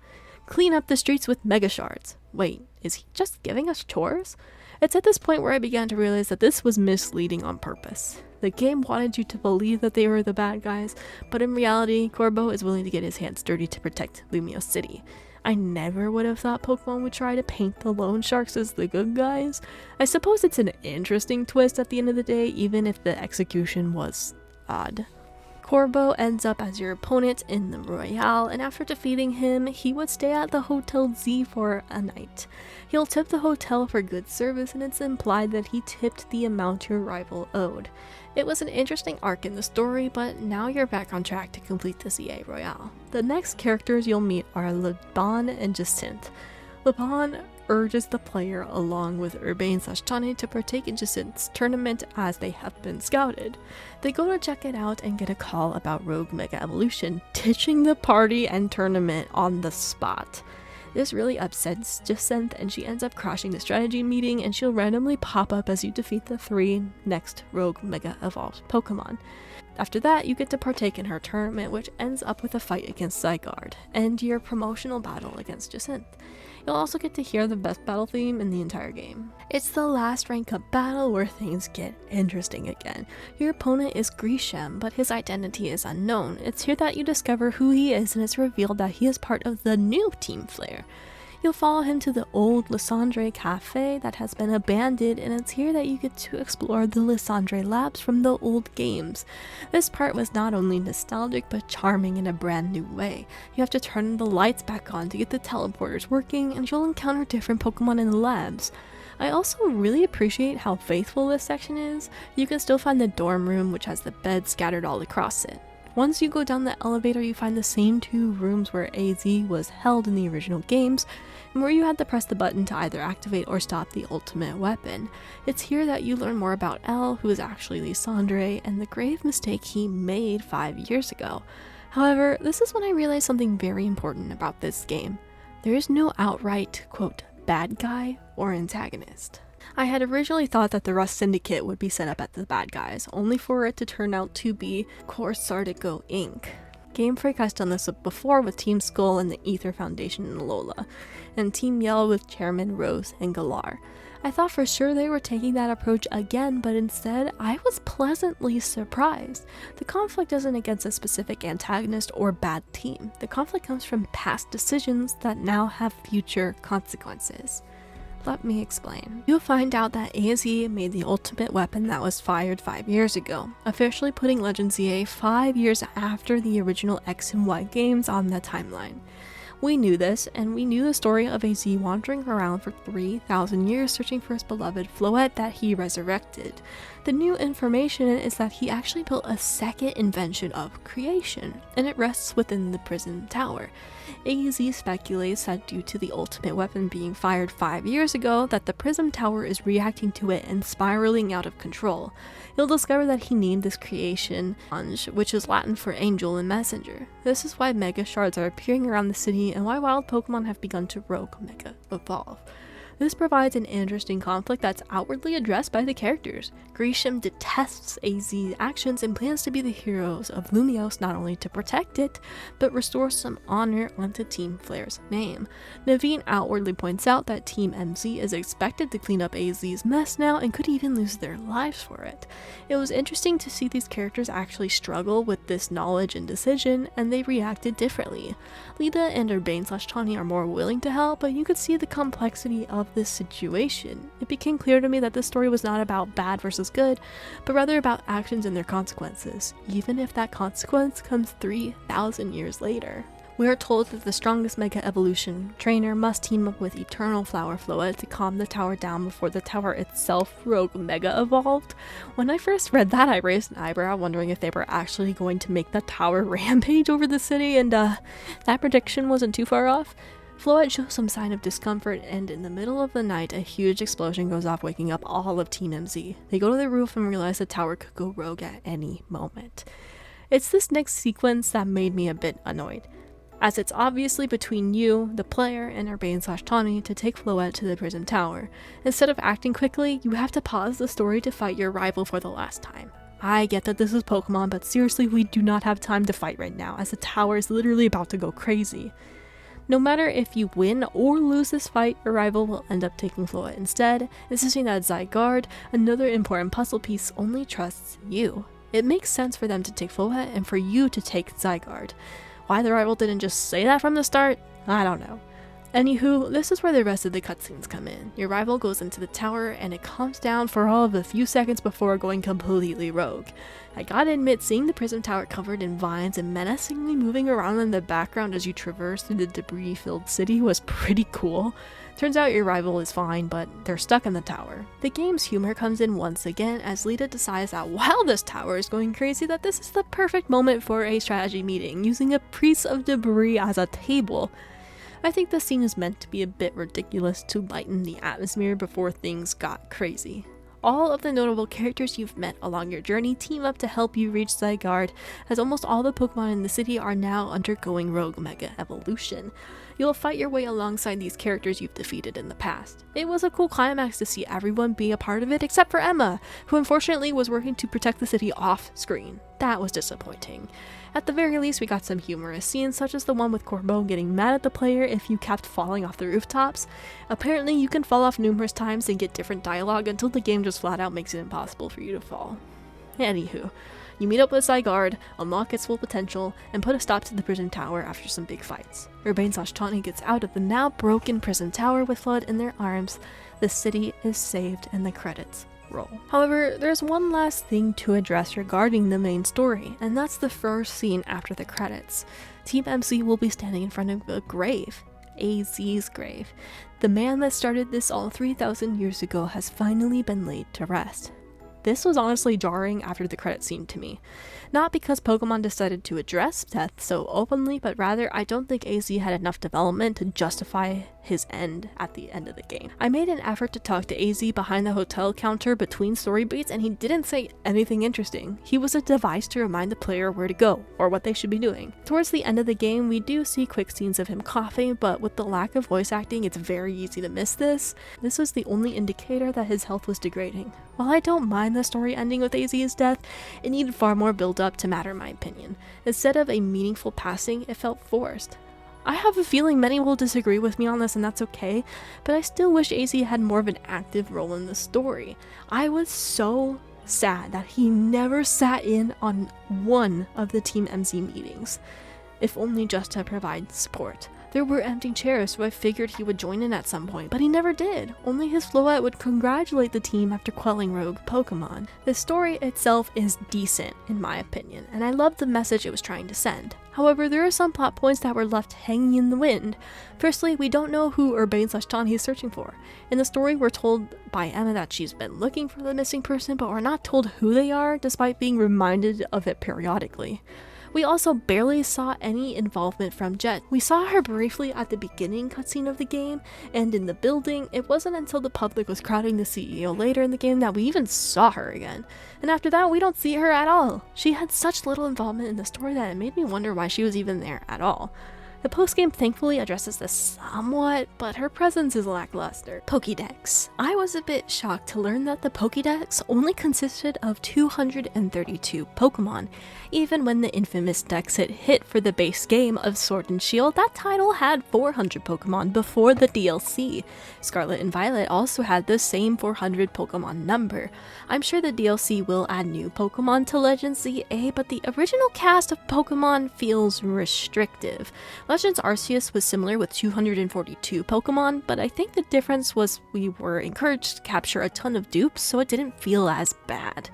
Clean up the streets with Mega Shards. Wait, is he just giving us chores? It's at this point where I began to realize that this was misleading on purpose. The game wanted you to believe that they were the bad guys, but in reality, Corbeau is willing to get his hands dirty to protect Lumio City. I never would have thought Pokemon would try to paint the loan sharks as the good guys. I suppose it's an interesting twist at the end of the day, even if the execution was odd. Corbeau ends up as your opponent in the Royale, and after defeating him, he would stay at the Hotel Z for a night. He'll tip the hotel for good service, and it's implied that he tipped the amount your rival owed. It was an interesting arc in the story, but now you're back on track to complete the ZA Royale. The next characters you'll meet are Leban and Jacinthe. Leban urges the player along with Urbane/Tawny to partake in Jacinthe's tournament as they have been scouted. They go to check it out and get a call about Rogue Mega Evolution, ditching the party and tournament on the spot. This really upsets Jacinthe, and she ends up crashing the strategy meeting, and she'll randomly pop up as you defeat the 3 next Rogue Mega Evolved Pokemon. After that, you get to partake in her tournament, which ends up with a fight against Zygarde, and your promotional battle against Jacinthe. You'll also get to hear the best battle theme in the entire game. It's the last rank up battle where things get interesting again. Your opponent is Grisham, but his identity is unknown. It's here that you discover who he is, and it's revealed that he is part of the new Team Flare. You'll follow him to the old Lysandre cafe that has been abandoned, and it's here that you get to explore the Lysandre labs from the old games. This part was not only nostalgic but charming in a brand new way. You have to turn the lights back on to get the teleporters working, and you'll encounter different Pokemon in the labs. I also really appreciate how faithful this section is. You can still find the dorm room, which has the beds scattered all across it. Once you go down the elevator, you find the same 2 rooms where AZ was held in the original games, and where you had to press the button to either activate or stop the ultimate weapon. It's here that you learn more about Elle, who is actually Lysandre, and the grave mistake he made 5 years ago. However, this is when I realized something very important about this game. There is no outright, quote, bad guy or antagonist. I had originally thought that the Rust Syndicate would be set up as the bad guys, only for it to turn out to be Corsartico Inc. Game Freak has done this before with Team Skull and the Ether Foundation and Alola, and Team Yellow with Chairman, Rose, and Galar. I thought for sure they were taking that approach again, but instead, I was pleasantly surprised. The conflict isn't against a specific antagonist or bad team. The conflict comes from past decisions that now have future consequences. Let me explain. You'll find out that AZ made the ultimate weapon that was fired 5 years ago, officially putting Legend ZA 5 years after the original X and Y games on the timeline. We knew this, and we knew the story of AZ wandering around for 3,000 years searching for his beloved Floette that he resurrected. The new information is that he actually built a second invention of creation, and it rests within the Prism Tower. AZ speculates that due to the ultimate weapon being fired 5 years ago, that the Prism Tower is reacting to it and spiraling out of control. You'll discover that he named this creation Ange, which is Latin for angel and messenger. This is why Mega Shards are appearing around the city and why wild Pokemon have begun to rogue Mega Evolve. This provides an interesting conflict that's outwardly addressed by the characters. Grisham detests AZ's actions and plans to be the heroes of Lumiose not only to protect it, but restore some honor onto Team Flare's name. Naveen outwardly points out that Team MZ is expected to clean up AZ's mess now and could even lose their lives for it. It was interesting to see these characters actually struggle with this knowledge and decision, and they reacted differently. Lita and Urbane/Tawny are more willing to help, but you could see the complexity of this situation. It became clear to me that this story was not about bad versus good, but rather about actions and their consequences, even if that consequence comes 3,000 years later. We are told that the strongest Mega Evolution trainer must team up with Eternal Flower Floette to calm the tower down before the tower itself rogue Mega Evolved. When I first read that, I raised an eyebrow, wondering if they were actually going to make the tower rampage over the city, and that prediction wasn't too far off. Floette shows some sign of discomfort, and in the middle of the night, a huge explosion goes off, waking up all of Team MZ. They go to the roof and realize the tower could go rogue at any moment. It's this next sequence that made me a bit annoyed, as it's obviously between you, the player, and Urbane/Tawny to take Floette to the Prism Tower. Instead of acting quickly, you have to pause the story to fight your rival for the last time. I get that this is Pokemon, but seriously, we do not have time to fight right now, as the tower is literally about to go crazy. No matter if you win or lose this fight, your rival will end up taking Floette instead, insisting that Zygarde, another important puzzle piece, only trusts you. It makes sense for them to take Floette and for you to take Zygarde. Why the rival didn't just say that from the start, I don't know. Anywho, this is where the rest of the cutscenes come in. Your rival goes into the tower and it calms down for all of a few seconds before going completely rogue. I gotta admit, seeing the Prism Tower covered in vines and menacingly moving around in the background as you traverse through the debris-filled city was pretty cool. Turns out your rival is fine, but they're stuck in the tower. The game's humor comes in once again as Lita decides that while this tower is going crazy, that this is the perfect moment for a strategy meeting, using a piece of debris as a table. I think the scene is meant to be a bit ridiculous to lighten the atmosphere before things got crazy. All of the notable characters you've met along your journey team up to help you reach Zygarde, as almost all the Pokemon in the city are now undergoing rogue Mega Evolution. You'll fight your way alongside these characters you've defeated in the past. It was a cool climax to see everyone be a part of it except for Emma, who unfortunately was working to protect the city off screen. That was disappointing. At the very least, we got some humorous scenes, such as the one with Corbeau getting mad at the player if you kept falling off the rooftops. Apparently, you can fall off numerous times and get different dialogue until the game just flat out makes it impossible for you to fall. Anywho, you meet up with Zygarde, unlock its full potential, and put a stop to the prison tower after some big fights. Urbane/Tawny gets out of the now broken prison tower with Flood in their arms, the city is saved, and the credits roll. However, there's one last thing to address regarding the main story, and that's the first scene after the credits. Team MC will be standing in front of a grave. AZ's grave. The man that started this all 3,000 years ago has finally been laid to rest. This was honestly jarring after the credit scene to me. Not because Pokemon decided to address death so openly, but rather I don't think AZ had enough development to justify his end at the end of the game. I made an effort to talk to AZ behind the hotel counter between story beats, and he didn't say anything interesting. He was a device to remind the player where to go, or what they should be doing. Towards the end of the game, we do see quick scenes of him coughing, but with the lack of voice acting, it's very easy to miss this. This was the only indicator that his health was degrading. While I don't mind the story ending with AZ's death, it needed far more build up to matter in my opinion. Instead of a meaningful passing, it felt forced. I have a feeling many will disagree with me on this, and that's okay, but I still wish AZ had more of an active role in the story. I was so sad that he never sat in on one of the Team MC meetings, if only just to provide support. There were empty chairs, so I figured he would join in at some point, but he never did. Only his Floette would congratulate the team after quelling rogue Pokemon. The story itself is decent, in my opinion, and I love the message it was trying to send. However, there are some plot points that were left hanging in the wind. Firstly, we don't know who Urbane/Tawny is searching for. In the story, we're told by Emma that she's been looking for the missing person, but we're not told who they are, despite being reminded of it periodically. We also barely saw any involvement from Jet. We saw her briefly at the beginning cutscene of the game, and in the building. It wasn't until the public was crowding the CEO later in the game that we even saw her again. And after that, we don't see her at all. She had such little involvement in the story that it made me wonder why she was even there at all. The postgame thankfully addresses this somewhat, but her presence is lackluster. Pokedex. I was a bit shocked to learn that the Pokedex only consisted of 232 Pokemon. Even when the infamous dex hit for the base game of Sword and Shield, that title had 400 Pokemon before the DLC. Scarlet and Violet also had the same 400 Pokemon number. I'm sure the DLC will add new Pokemon to Legends ZA, but the original cast of Pokemon feels restrictive. Legends Arceus was similar with 242 Pokemon, but I think the difference was we were encouraged to capture a ton of dupes, so it didn't feel as bad.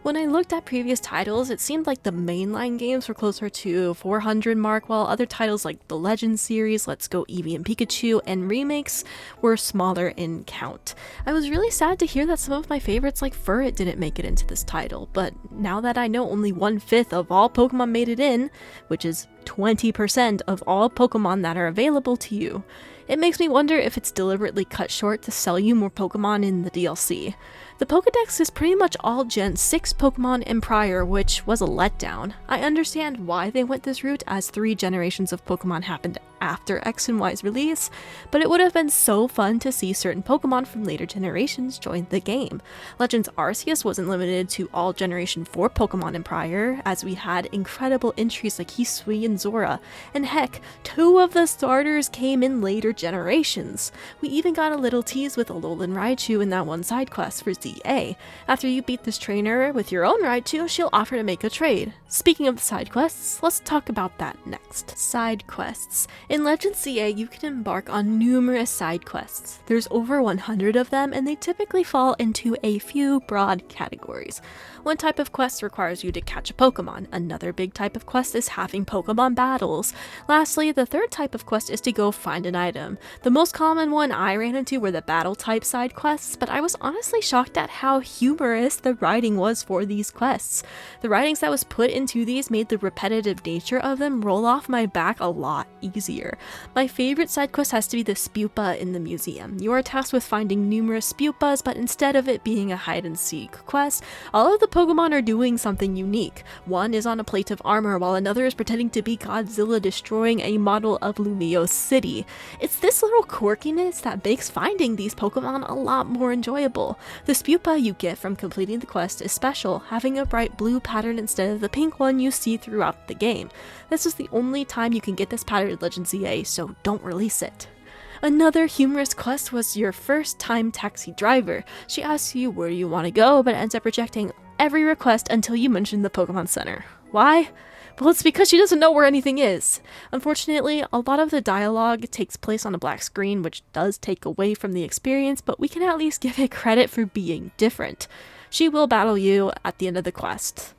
When I looked at previous titles, it seemed like the mainline games were closer to 400 mark, while other titles like the Legends series, Let's Go Eevee and Pikachu, and remakes were smaller in count. I was really sad to hear that some of my favorites like Furret didn't make it into this title, but now that I know only 1/5 of all Pokemon made it in, which is 20% of all Pokemon that are available to you, it makes me wonder if it's deliberately cut short to sell you more Pokemon in the DLC. The Pokedex is pretty much all Gen 6 Pokemon and prior, which was a letdown. I understand why they went this route, as 3 generations of Pokemon happened after X and Y's release, but it would have been so fun to see certain Pokemon from later generations join the game. Legends Arceus wasn't limited to all Generation 4 Pokemon and prior, as we had incredible entries like Hisui and Zora, and heck, 2 of the starters came in later generations. We even got a little tease with Alolan Raichu in that one side quest for ZA. After you beat this trainer with your own Raichu, she'll offer to make a trade. Speaking of the side quests, let's talk about that next. Side quests. In Legends ZA, you can embark on numerous side quests. There's over 100 of them, and they typically fall into a few broad categories. One type of quest requires you to catch a Pokemon. Another big type of quest is having Pokemon battles. Lastly, the third type of quest is to go find an item. The most common one I ran into were the battle type side quests, but I was honestly shocked at how humorous the writing was for these quests. The writings that was put into these made the repetitive nature of them roll off my back a lot easier. easier. My favorite side quest has to be the Spupa in the museum. You are tasked with finding numerous Spupas, but instead of it being a hide-and-seek quest, all of the Pokemon are doing something unique. One is on a plate of armor, while another is pretending to be Godzilla destroying a model of Lumiose City. It's this little quirkiness that makes finding these Pokemon a lot more enjoyable. The Spupa you get from completing the quest is special, having a bright blue pattern instead of the pink one you see throughout the game. This is the only time you can get this pattern in Legend ZA, so don't release it. Another humorous quest was your first time taxi driver. She asks you where you want to go, but ends up rejecting every request until you mention the Pokemon Center. Why? Well, it's because she doesn't know where anything is. Unfortunately, a lot of the dialogue takes place on a black screen, which does take away from the experience, but we can at least give it credit for being different. She will battle you at the end of the quest.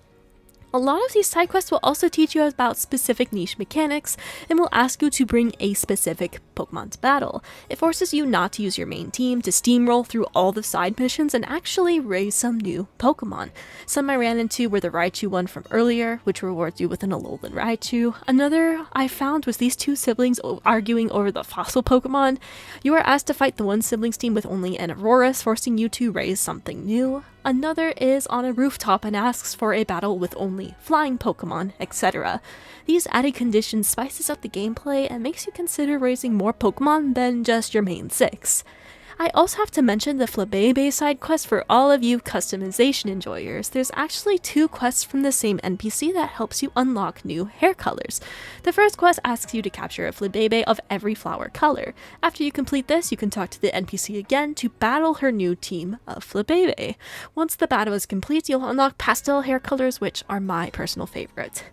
A lot of these side quests will also teach you about specific niche mechanics and will ask you to bring a specific Pokemon to battle. It forces you not to use your main team, to steamroll through all the side missions and actually raise some new Pokemon. Some I ran into were the Raichu one from earlier, which rewards you with an Alolan Raichu. Another I found was these two siblings arguing over the fossil Pokemon. You are asked to fight the one sibling's team with only an Aurorus, forcing you to raise something new. Another is on a rooftop and asks for a battle with only flying Pokemon, etc. These added conditions spices up the gameplay and makes you consider raising more Pokemon than just your main 6. I also have to mention the Flabébé side quest for all of you customization enjoyers. There's actually 2 quests from the same NPC that helps you unlock new hair colors. The first quest asks you to capture a Flabébé of every flower color. After you complete this, you can talk to the NPC again to battle her new team of Flabébé. Once the battle is complete, you'll unlock pastel hair colors, which are my personal favorite.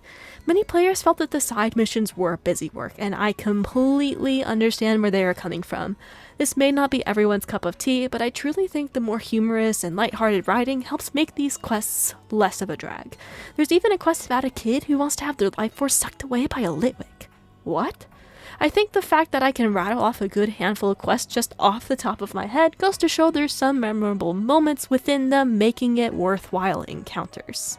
Many players felt that the side missions were busy work, and I completely understand where they are coming from. This may not be everyone's cup of tea, but I truly think the more humorous and lighthearted writing helps make these quests less of a drag. There's even a quest about a kid who wants to have their life force sucked away by a Litwick. What? I think the fact that I can rattle off a good handful of quests just off the top of my head goes to show there's some memorable moments within them, making it worthwhile encounters.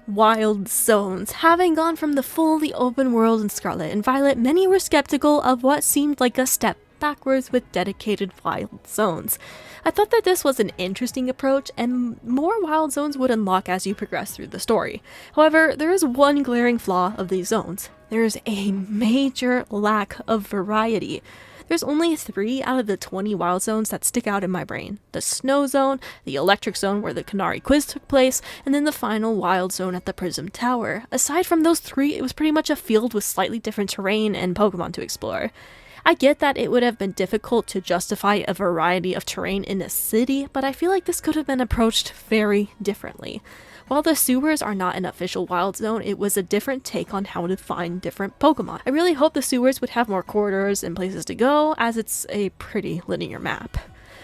Wild zones. Having gone from the fully open world in Scarlet and Violet, many were skeptical of what seemed like a step backwards with dedicated wild zones. I thought that this was an interesting approach, and more wild zones would unlock as you progress through the story. However, there is one glaring flaw of these zones. There is a major lack of variety. There's only 3 out of the 20 wild zones that stick out in my brain. The snow zone, the electric zone where the Canary quiz took place, and then the final wild zone at the Prism Tower. Aside from those 3, it was pretty much a field with slightly different terrain and Pokemon to explore. I get that it would have been difficult to justify a variety of terrain in a city, but I feel like this could have been approached very differently. While the sewers are not an official wild zone, it was a different take on how to find different Pokemon. I really hope the sewers would have more corridors and places to go, as it's a pretty linear map.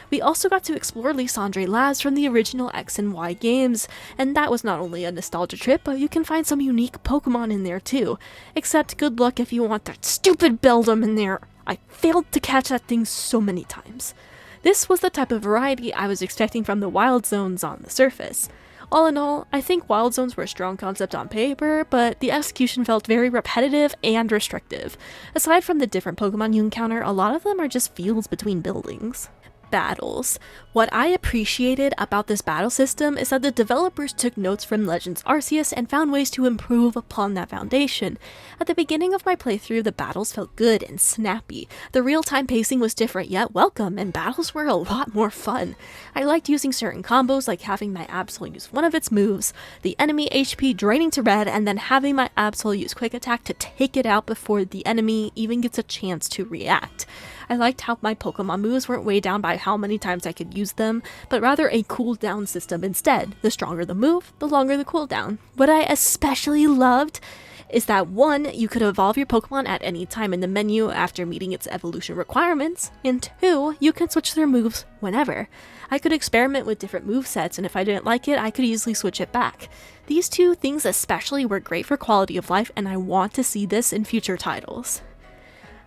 We also got to explore Lysandre Labs from the original X and Y games, and that was not only a nostalgia trip, but you can find some unique Pokemon in there too. Except good luck if you want that stupid Beldum in there. I failed to catch that thing so many times. This was the type of variety I was expecting from the wild zones on the surface. All in all, I think wild zones were a strong concept on paper, but the execution felt very repetitive and restrictive. Aside from the different Pokemon you encounter, a lot of them are just fields between buildings. Battles. What I appreciated about this battle system is that the developers took notes from Legends Arceus and found ways to improve upon that foundation. At the beginning of my playthrough, the battles felt good and snappy. The real-time pacing was different yet welcome, and battles were a lot more fun. I liked using certain combos, like having my Absol use one of its moves, the enemy HP draining to red, and then having my Absol use Quick Attack to take it out before the enemy even gets a chance to react. I liked how my Pokemon moves weren't weighed down by how many times I could use them, but rather a cooldown system instead. The stronger the move, the longer the cooldown. What I especially loved is that 1, you could evolve your Pokemon at any time in the menu after meeting its evolution requirements, and 2, you can switch their moves whenever. I could experiment with different movesets, and if I didn't like it, I could easily switch it back. These 2 things especially were great for quality of life, and I want to see this in future titles.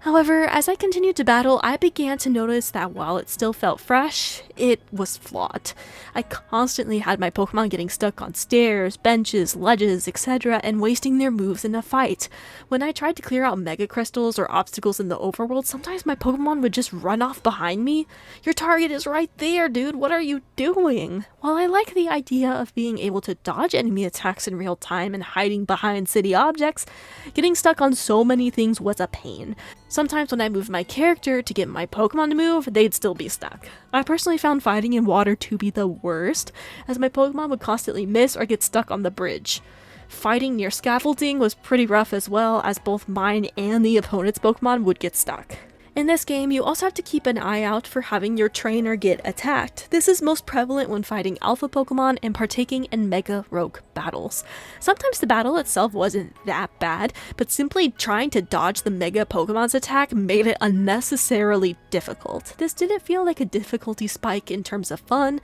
However, as I continued to battle, I began to notice that while it still felt fresh, it was flawed. I constantly had my Pokemon getting stuck on stairs, benches, ledges, etc. and wasting their moves in a fight. When I tried to clear out Mega Crystals or obstacles in the overworld, sometimes my Pokemon would just run off behind me. Your target is right there, dude, what are you doing? While I like the idea of being able to dodge enemy attacks in real time and hiding behind city objects, getting stuck on so many things was a pain. Sometimes when I moved my character to get my Pokemon to move, they'd still be stuck. I personally found fighting in water to be the worst, as my Pokemon would constantly miss or get stuck on the bridge. Fighting near scaffolding was pretty rough as well, as both mine and the opponent's Pokemon would get stuck. In this game, you also have to keep an eye out for having your trainer get attacked. This is most prevalent when fighting alpha Pokemon and partaking in Mega Rogue battles. Sometimes the battle itself wasn't that bad, but simply trying to dodge the Mega Pokemon's attack made it unnecessarily difficult. This didn't feel like a difficulty spike in terms of fun,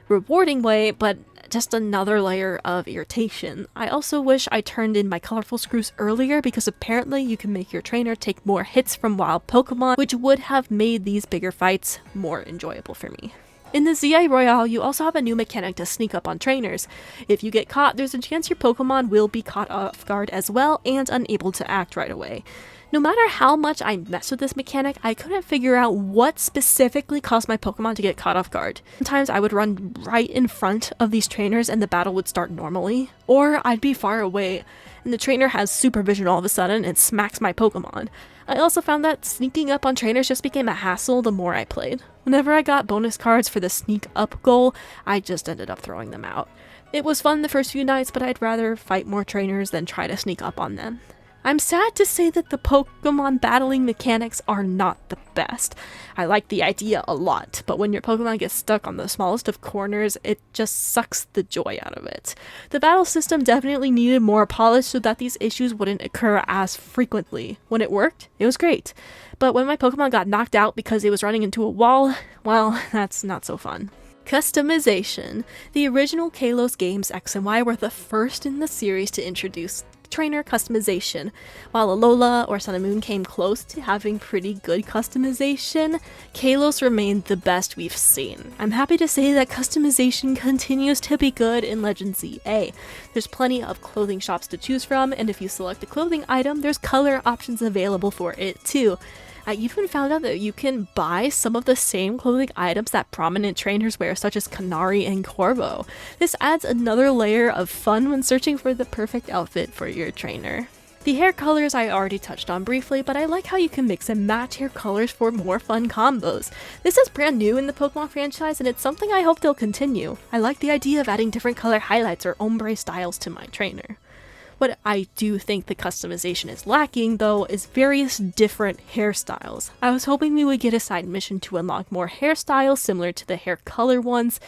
rewarding way, but just another layer of irritation. I also wish I turned in my colorful screws earlier because apparently you can make your trainer take more hits from wild Pokemon, which would have made these bigger fights more enjoyable for me. In the XY Royale, you also have a new mechanic to sneak up on trainers. If you get caught, there's a chance your Pokemon will be caught off guard as well and unable to act right away. No matter how much I messed with this mechanic, I couldn't figure out what specifically caused my Pokemon to get caught off guard. Sometimes I would run right in front of these trainers and the battle would start normally, or I'd be far away and the trainer has supervision all of a sudden and smacks my Pokemon. I also found that sneaking up on trainers just became a hassle the more I played. Whenever I got bonus cards for the sneak up goal, I just ended up throwing them out. It was fun the first few nights, but I'd rather fight more trainers than try to sneak up on them. I'm sad to say that the Pokemon battling mechanics are not the best. I like the idea a lot, but when your Pokemon gets stuck on the smallest of corners, it just sucks the joy out of it. The battle system definitely needed more polish so that these issues wouldn't occur as frequently. When it worked, it was great. But when my Pokemon got knocked out because it was running into a wall, well, that's not so fun. Customization. The original Kalos games X and Y were the first in the series to introduce trainer customization. While Alola or Sun and Moon came close to having pretty good customization, Kalos remained the best we've seen. I'm happy to say that customization continues to be good in Legend ZA. There's plenty of clothing shops to choose from, and if you select a clothing item, there's color options available for it too. I even found out that you can buy some of the same clothing items that prominent trainers wear, such as Canary and Corvo. This adds another layer of fun when searching for the perfect outfit for your trainer. The hair colors I already touched on briefly, but I like how you can mix and match hair colors for more fun combos. This is brand new in the Pokemon franchise and it's something I hope they'll continue. I like the idea of adding different color highlights or ombre styles to my trainer. What I do think the customization is lacking, though, is various different hairstyles. I was hoping we would get a side mission to unlock more hairstyles similar to the hair color ones,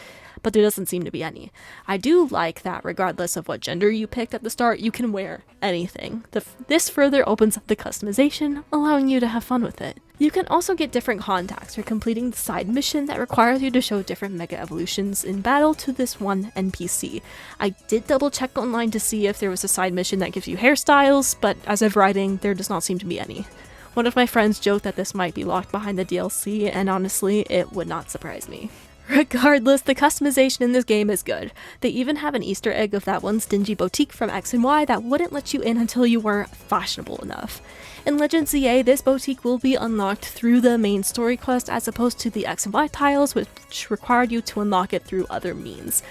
but there doesn't seem to be any. I do like that regardless of what gender you picked at the start, you can wear anything. This further opens up the customization, allowing you to have fun with it. You can also get different contacts for completing the side mission that requires you to show different Mega Evolutions in battle to this one NPC. I did double check online to see if there was a side mission that gives you hairstyles, but as of writing, there does not seem to be any. One of my friends joked that this might be locked behind the DLC, and honestly, it would not surprise me. Regardless, the customization in this game is good. They even have an Easter egg of that one stingy boutique from X and Y that wouldn't let you in until you were fashionable enough. In Legend ZA, this boutique will be unlocked through the main story quest as opposed to the X and Y tiles, which required you to unlock it through other means.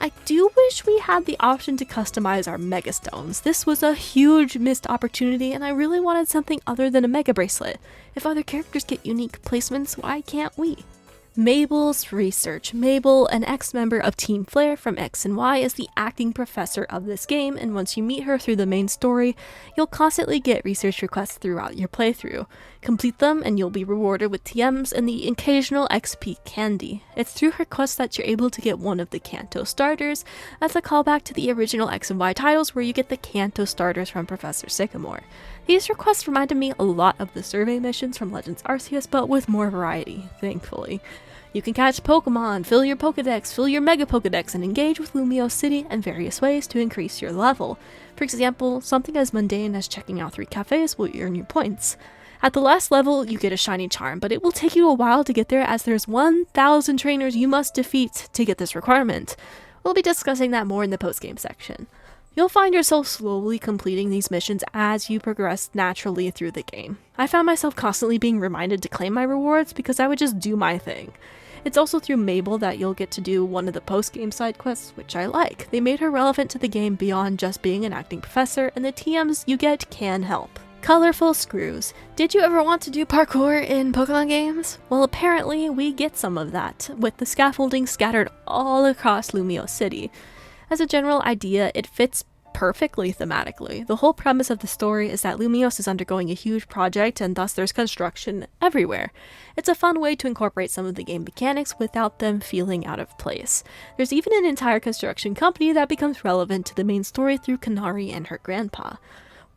I do wish we had the option to customize our Mega Stones. This was a huge missed opportunity and I really wanted something other than a Mega Bracelet. If other characters get unique placements, why can't we? Mable's research. Mable, an ex-member of Team Flare from X and Y, is the acting professor of this game, and once you meet her through the main story, you'll constantly get research requests throughout your playthrough. Complete them and you'll be rewarded with TMs and the occasional XP candy. It's through her quest that you're able to get one of the Kanto starters, as a callback to the original X and Y titles where you get the Kanto starters from Professor Sycamore. These requests reminded me a lot of the survey missions from Legends Arceus, but with more variety, thankfully. You can catch Pokemon, fill your Pokedex, fill your Mega Pokedex, and engage with Lumio City in various ways to increase your level. For example, something as mundane as checking out 3 cafes will earn you points. At the last level, you get a shiny charm, but it will take you a while to get there as there's 1,000 trainers you must defeat to get this requirement. We'll be discussing that more in the post-game section. You'll find yourself slowly completing these missions as you progress naturally through the game. I found myself constantly being reminded to claim my rewards because I would just do my thing. It's also through Mable that you'll get to do one of the post-game side quests, which I like. They made her relevant to the game beyond just being an acting professor, and the TMs you get can help. Colorful screws. Did you ever want to do parkour in Pokemon games? Well, apparently we get some of that, with the scaffolding scattered all across Lumio City. As a general idea, it fits perfectly thematically. The whole premise of the story is that Lumiose is undergoing a huge project and thus there's construction everywhere. It's a fun way to incorporate some of the game mechanics without them feeling out of place. There's even an entire construction company that becomes relevant to the main story through Kanari and her grandpa.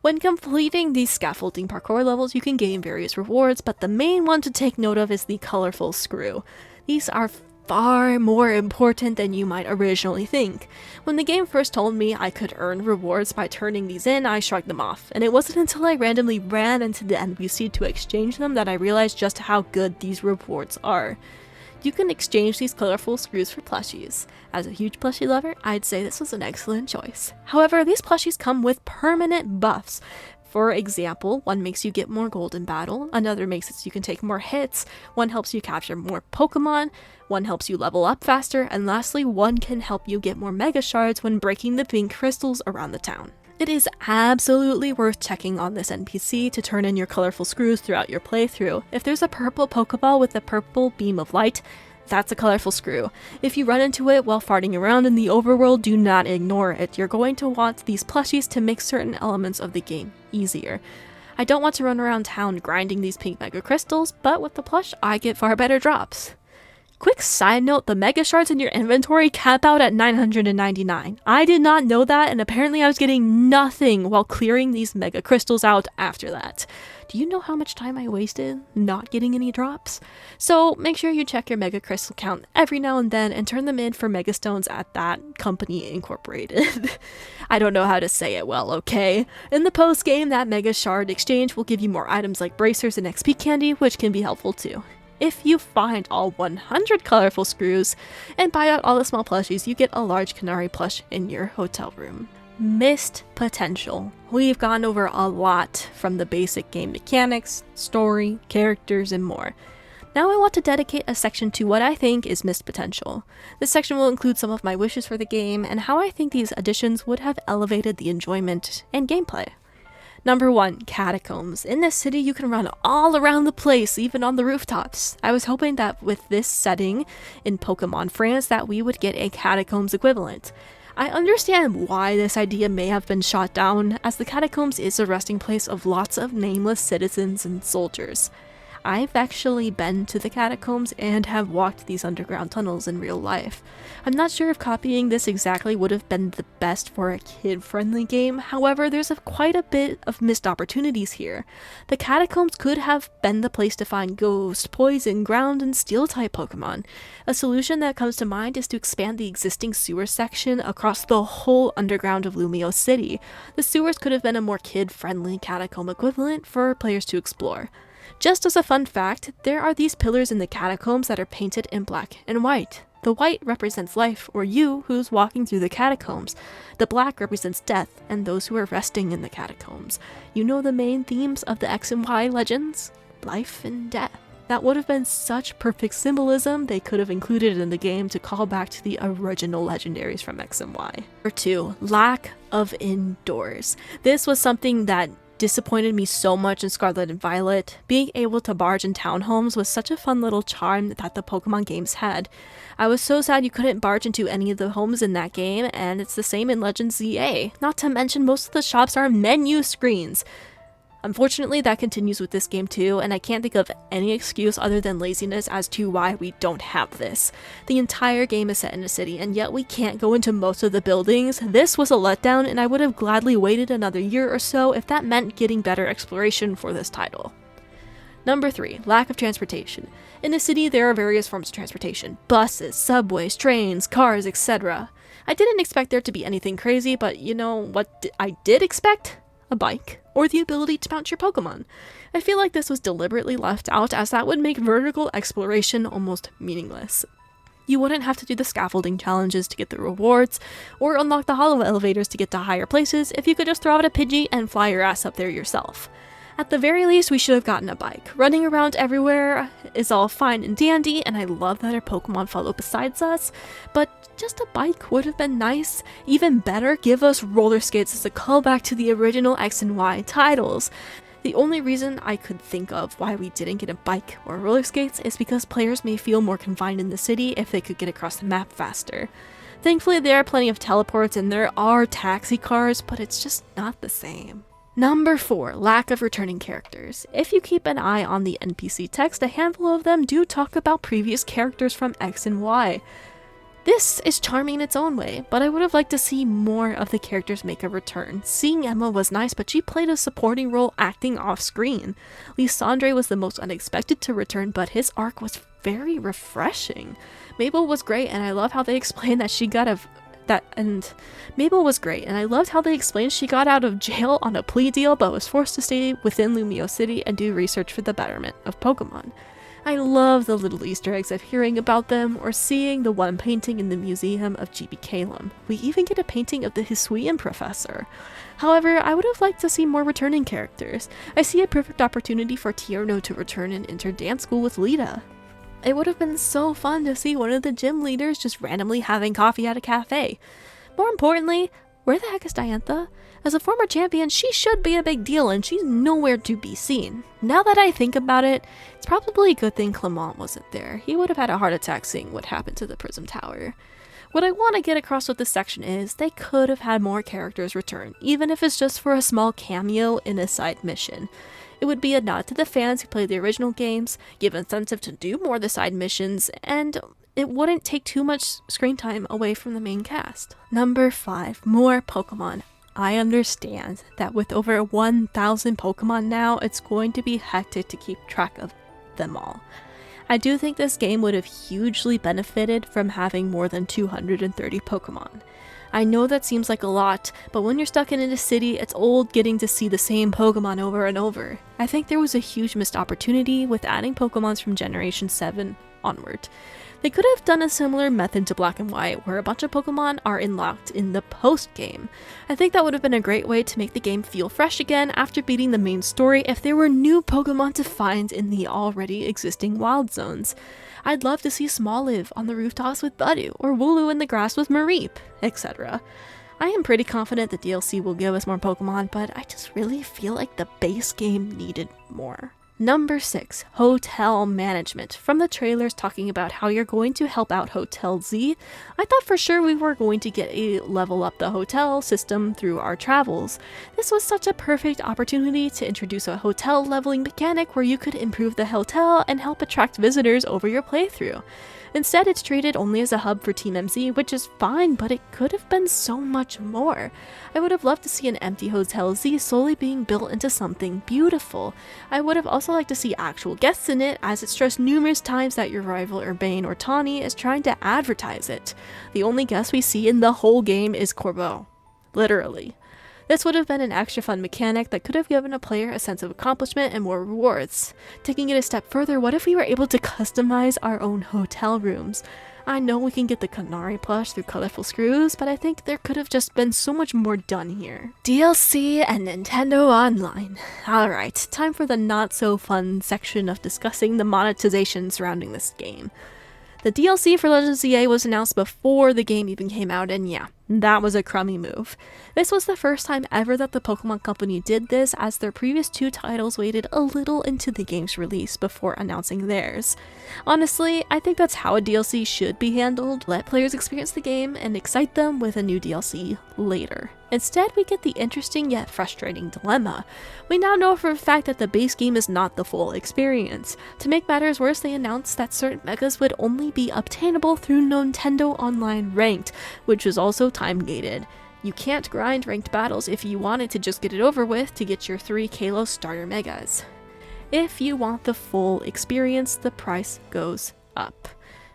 When completing these scaffolding parkour levels, you can gain various rewards, but the main one to take note of is the colorful screw. These are far more important than you might originally think. When the game first told me I could earn rewards by turning these in, I shrugged them off, and it wasn't until I randomly ran into the NPC to exchange them that I realized just how good these rewards are. You can exchange these colorful screws for plushies. As a huge plushie lover, I'd say this was an excellent choice. However, these plushies come with permanent buffs. For example, one makes you get more gold in battle, another makes it so you can take more hits, one helps you capture more Pokemon, one helps you level up faster, and lastly, one can help you get more Mega Shards when breaking the pink crystals around the town. It is absolutely worth checking on this NPC to turn in your colorful screws throughout your playthrough. If there's a purple Pokeball with a purple beam of light, that's a colorful screw. If you run into it while farting around in the overworld, do not ignore it. You're going to want these plushies to make certain elements of the game easier. I don't want to run around town grinding these pink Mega Crystals, but with the plush, I get far better drops. Quick side note, the Mega Shards in your inventory cap out at 999. I did not know that, and apparently I was getting nothing while clearing these Mega Crystals out after that. Do you know how much time I wasted not getting any drops? So make sure you check your Mega Crystal count every now and then and turn them in for Mega Stones at that company incorporated. I don't know how to say it well, okay? In the post game, that Mega Shard exchange will give you more items like bracers and XP candy, which can be helpful too. If you find all 100 colorful screws and buy out all the small plushies, you get a large Kanari plush in your hotel room. Missed potential. We've gone over a lot from the basic game mechanics, story, characters, and more. Now I want to dedicate a section to what I think is missed potential. This section will include some of my wishes for the game and how I think these additions would have elevated the enjoyment and gameplay. Number 1, catacombs. In this city, you can run all around the place, even on the rooftops. I was hoping that with this setting in Pokemon France that we would get a catacombs equivalent. I understand why this idea may have been shot down, as the catacombs is a resting place of lots of nameless citizens and soldiers. I've actually been to the catacombs and have walked these underground tunnels in real life. I'm not sure if copying this exactly would have been the best for a kid-friendly game, however there's quite a bit of missed opportunities here. The catacombs could have been the place to find ghost, poison, ground, and steel-type Pokemon. A solution that comes to mind is to expand the existing sewer section across the whole underground of Lumio City. The sewers could have been a more kid-friendly catacomb equivalent for players to explore. Just as a fun fact, there are these pillars in the catacombs that are painted in black and white. The white represents life, or you who's walking through the catacombs. The black represents death, and those who are resting in the catacombs. You know the main themes of the X and Y legends? Life and death. That would have been such perfect symbolism they could have included in the game to call back to the original legendaries from X and Y. Number 2, lack of indoors. This was something that disappointed me so much in Scarlet and Violet. Being able to barge in townhomes was such a fun little charm that the Pokemon games had. I was so sad you couldn't barge into any of the homes in that game, and it's the same in Legends ZA. Not to mention most of the shops are menu screens. Unfortunately, that continues with this game too, and I can't think of any excuse other than laziness as to why we don't have this. The entire game is set in a city, and yet we can't go into most of the buildings. This was a letdown, and I would have gladly waited another year or so if that meant getting better exploration for this title. Number 3, lack of transportation. In the city, there are various forms of transportation. Buses, subways, trains, cars, etc. I didn't expect there to be anything crazy, but you know what I did expect? A bike. or the ability to mount your Pokemon. I feel like this was deliberately left out, as that would make vertical exploration almost meaningless. You wouldn't have to do the scaffolding challenges to get the rewards, or unlock the hollow elevators to get to higher places if you could just throw out a Pidgey and fly your ass up there yourself. At the very least, we should have gotten a bike. Running around everywhere is all fine and dandy, and I love that our Pokemon follow besides us, but just a bike would have been nice. Even better, give us roller skates as a callback to the original X and Y titles. The only reason I could think of why we didn't get a bike or roller skates is because players may feel more confined in the city if they could get across the map faster. Thankfully, there are plenty of teleports and there are taxi cars, but it's just not the same. Number 4, lack of returning characters. If you keep an eye on the NPC text, a handful of them do talk about previous characters from X and Y. This is charming in its own way, but I would have liked to see more of the characters make a return. Seeing Emma was nice, but she played a supporting role acting off screen. Lysandre was the most unexpected to return, but his arc was very refreshing. Mable was great, and I love how they explained that she got Mable was great, and I loved how they explained she got out of jail on a plea deal but was forced to stay within Lumio City and do research for the betterment of Pokemon. I love the little Easter eggs of hearing about them or seeing the one painting in the Museum of GB Kalem. We even get a painting of the Hisuian professor. However, I would have liked to see more returning characters. I see a perfect opportunity for Tierno to return and enter dance school with Lita. It would have been so fun to see one of the gym leaders just randomly having coffee at a cafe. More importantly, where the heck is Diantha? As a former champion, she should be a big deal and she's nowhere to be seen. Now that I think about it, it's probably a good thing Clement wasn't there. He would have had a heart attack seeing what happened to the Prism Tower. What I want to get across with this section is they could have had more characters return, even if it's just for a small cameo in a side mission. It would be a nod to the fans who played the original games, give incentive to do more of the side missions, and it wouldn't take too much screen time away from the main cast. Number 5, more Pokemon. I understand that with over 1,000 Pokemon now, it's going to be hectic to keep track of them all. I do think this game would have hugely benefited from having more than 230 Pokemon. I know that seems like a lot, but when you're stuck in a city, it's old getting to see the same Pokemon over and over. I think there was a huge missed opportunity with adding Pokemons from Generation 7 onward. They could have done a similar method to Black and White, where a bunch of Pokemon are unlocked in the post-game. I think that would have been a great way to make the game feel fresh again after beating the main story if there were new Pokemon to find in the already existing wild zones. I'd love to see Smoliv on the rooftops with Budu, or Wooloo in the grass with Mareep, etc. I am pretty confident the DLC will give us more Pokemon, but I just really feel like the base game needed more. Number 6, Hotel Management. From the trailers talking about how you're going to help out Hotel Z, I thought for sure we were going to get a level up the hotel system through our travels. This was such a perfect opportunity to introduce a hotel leveling mechanic where you could improve the hotel and help attract visitors over your playthrough. Instead, it's treated only as a hub for Team MZ, which is fine, but it could have been so much more. I would have loved to see an empty Hotel Z slowly being built into something beautiful. I would have also liked to see actual guests in it, as it's stressed numerous times that your rival Urbane or Tawny is trying to advertise it. The only guest we see in the whole game is Corbeau. Literally. This would have been an extra fun mechanic that could have given a player a sense of accomplishment and more rewards. Taking it a step further, what if we were able to customize our own hotel rooms? I know we can get the Canary plush through colorful screws, but I think there could have just been so much more done here. DLC and Nintendo Online. Alright, time for the not so fun section of discussing the monetization surrounding this game. The DLC for Legends of ZA was announced before the game even came out, and yeah, that was a crummy move. This was the first time ever that the Pokemon Company did this, as their previous 2 titles waited a little into the game's release before announcing theirs. Honestly, I think that's how a DLC should be handled. Let players experience the game and excite them with a new DLC later. Instead, we get the interesting yet frustrating dilemma. We now know for a fact that the base game is not the full experience. To make matters worse, they announced that certain megas would only be obtainable through Nintendo Online Ranked, which was also time-gated. You can't grind ranked battles if you wanted to just get it over with to get your 3 Kalos starter megas. If you want the full experience, the price goes up.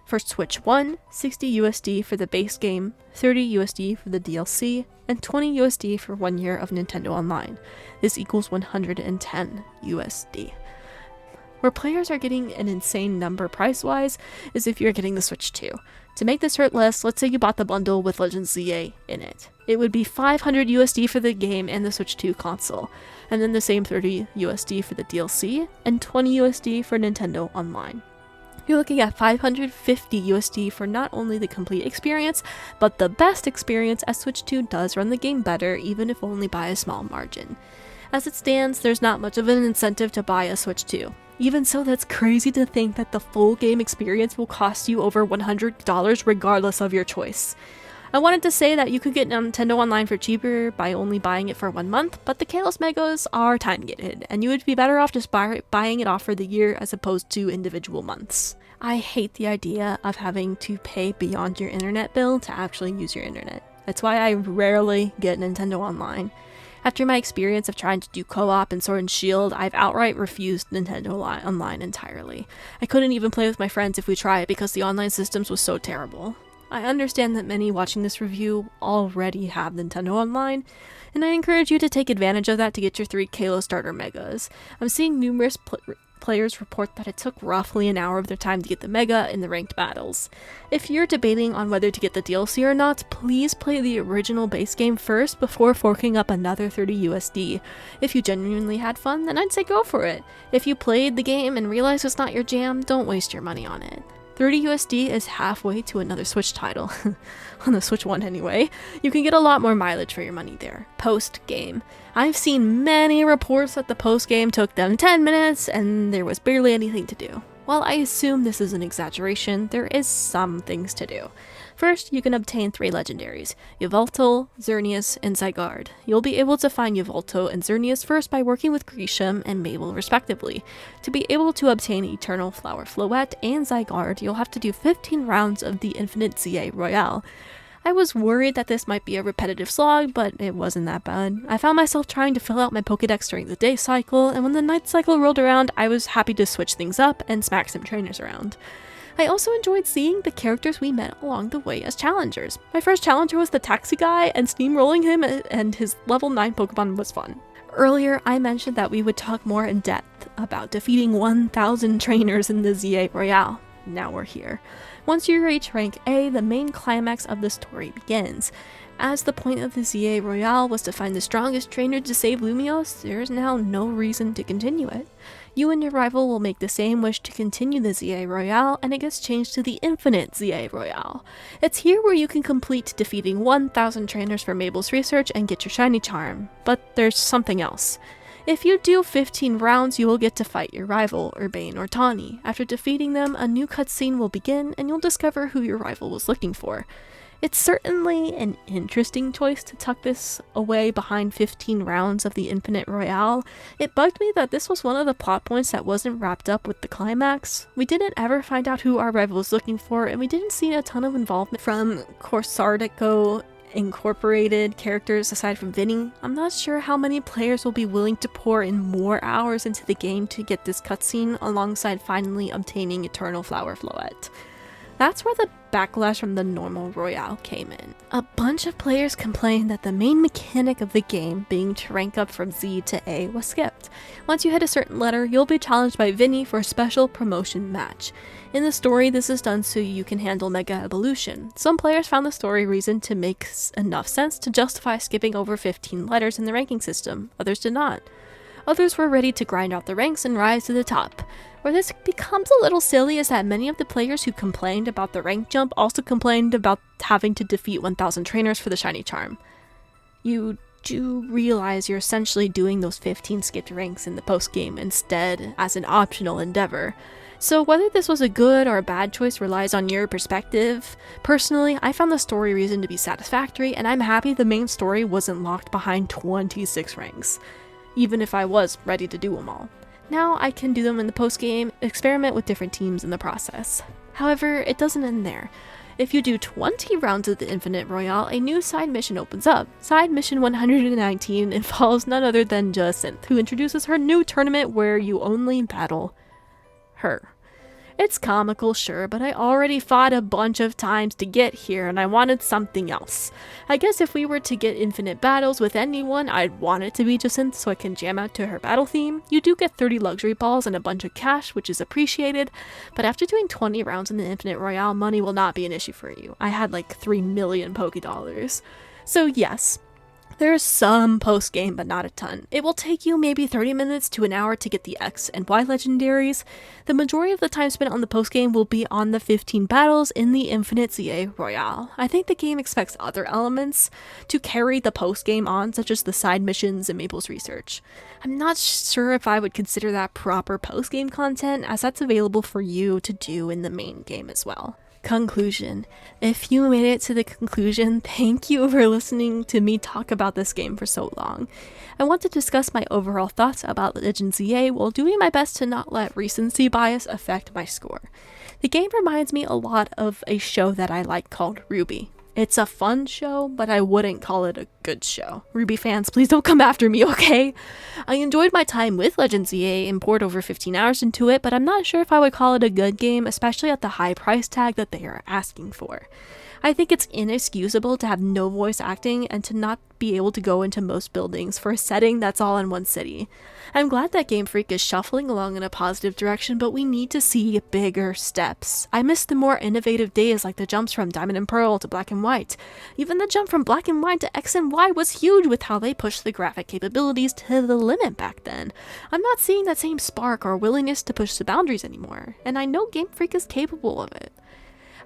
For Switch 1, 60 USD for the base game, 30 USD for the DLC, and 20 USD for 1 year of Nintendo Online. This equals 110 USD. Where players are getting an insane number price-wise is if you're getting the Switch 2. To make this hurt less, let's say you bought the bundle with Legends ZA in it. It would be 500 USD for the game and the Switch 2 console, and then the same 30 USD for the DLC, and 20 USD for Nintendo Online. You're looking at 550 USD for not only the complete experience, but the best experience, as Switch 2 does run the game better, even if only by a small margin. As it stands, there's not much of an incentive to buy a Switch 2. Even so, that's crazy to think that the full game experience will cost you over $100 regardless of your choice. I wanted to say that you could get Nintendo Online for cheaper by only buying it for 1 month, but the Kalos Megas are time-gated, and you would be better off just buying it off for the year as opposed to individual months. I hate the idea of having to pay beyond your internet bill to actually use your internet. That's why I rarely get Nintendo Online. After my experience of trying to do co-op in Sword and Shield, I've outright refused Nintendo Online entirely. I couldn't even play with my friends if we tried because the online systems was so terrible. I understand that many watching this review already have Nintendo Online, and I encourage you to take advantage of that to get your 3 Kalos Starter Megas. I'm seeing numerous players report that it took roughly an hour of their time to get the Mega in the ranked battles. If you're debating on whether to get the DLC or not, please play the original base game first before forking up another 30 USD. If you genuinely had fun, then I'd say go for it. If you played the game and realized it's not your jam, don't waste your money on it. 30 USD is halfway to another Switch title. On the Switch 1 anyway. You can get a lot more mileage for your money there. Post-game. I've seen many reports that the post-game took them 10 minutes and there was barely anything to do. While I assume this is an exaggeration, there is some things to do. First, you can obtain 3 legendaries, Yveltal, Xerneas, and Zygarde. You'll be able to find Yveltal and Xerneas first by working with Grisham and Mable respectively. To be able to obtain Eternal Flower Floette and Zygarde, you'll have to do 15 rounds of the Infinite ZA Royale. I was worried that this might be a repetitive slog, but it wasn't that bad. I found myself trying to fill out my Pokedex during the day cycle, and when the night cycle rolled around, I was happy to switch things up and smack some trainers around. I also enjoyed seeing the characters we met along the way as challengers. My first challenger was the taxi guy, and steamrolling him and his level 9 Pokemon was fun. Earlier, I mentioned that we would talk more in depth about defeating 1,000 trainers in the ZA Royale. Now we're here. Once you reach rank A, the main climax of the story begins. As the point of the ZA Royale was to find the strongest trainer to save Lumiose, there is now no reason to continue it. You and your rival will make the same wish to continue the ZA Royale, and it gets changed to the Infinite ZA Royale. It's here where you can complete defeating 1,000 trainers for Mable's research and get your shiny charm. But there's something else. If you do 15 rounds, you will get to fight your rival, Urbane or Tawny. After defeating them, a new cutscene will begin, and you'll discover who your rival was looking for. It's certainly an interesting choice to tuck this away behind 15 rounds of the Infinite Royale. It bugged me that this was one of the plot points that wasn't wrapped up with the climax. We didn't ever find out who our rival was looking for, and we didn't see a ton of involvement from Corsardico Incorporated characters aside from Vinny. I'm not sure how many players will be willing to pour in more hours into the game to get this cutscene alongside finally obtaining Eternal Flower Floette. That's where the backlash from the normal Royale came in. A bunch of players complained that the main mechanic of the game, being to rank up from Z to A, was skipped. Once you hit a certain letter, you'll be challenged by Vinny for a special promotion match. In the story, this is done so you can handle Mega Evolution. Some players found the story reason to make enough sense to justify skipping over 15 letters in the ranking system. Others did not. Others were ready to grind out the ranks and rise to the top. Where this becomes a little silly is that many of the players who complained about the rank jump also complained about having to defeat 1,000 trainers for the shiny charm. You do realize you're essentially doing those 15 skipped ranks in the post-game instead as an optional endeavor. So whether this was a good or a bad choice relies on your perspective. Personally, I found the story reason to be satisfactory, and I'm happy the main story wasn't locked behind 26 ranks, even if I was ready to do them all. Now I can do them in the post-game, experiment with different teams in the process. However, it doesn't end there. If you do 20 rounds of the Infinite Royale, a new side mission opens up. Side mission 119 involves none other than Jacinthe, who introduces her new tournament where you only battle her. It's comical, sure, but I already fought a bunch of times to get here and I wanted something else. I guess if we were to get infinite battles with anyone, I'd want it to be Jacinthe so I can jam out to her battle theme. You do get 30 luxury balls and a bunch of cash, which is appreciated, but after doing 20 rounds in the Infinite Royale, money will not be an issue for you. I had like 3 million Pokedollars. So yes, there's some post-game, but not a ton. It will take you maybe 30 minutes to an hour to get the X and Y legendaries. The majority of the time spent on the post-game will be on the 15 battles in the Infinite XY Royale. I think the game expects other elements to carry the post-game on, such as the side missions and Mable's research. I'm not sure if I would consider that proper post-game content, as that's available for you to do in the main game as well. Conclusion. If you made it to the conclusion, thank you for listening to me talk about this game for so long. I want to discuss my overall thoughts about Legend ZA while doing my best to not let recency bias affect my score. The game reminds me a lot of a show that I like called Ruby. It's a fun show, but I wouldn't call it a good show. Ruby fans, please don't come after me, okay? I enjoyed my time with Legend ZA and poured over 15 hours into it, but I'm not sure if I would call it a good game, especially at the high price tag that they are asking for. I think it's inexcusable to have no voice acting and to not be able to go into most buildings for a setting that's all in one city. I'm glad that Game Freak is shuffling along in a positive direction, but we need to see bigger steps. I miss the more innovative days like the jumps from Diamond and Pearl to Black and White. Even the jump from Black and White to X and Y was huge with how they pushed the graphic capabilities to the limit back then. I'm not seeing that same spark or willingness to push the boundaries anymore, and I know Game Freak is capable of it.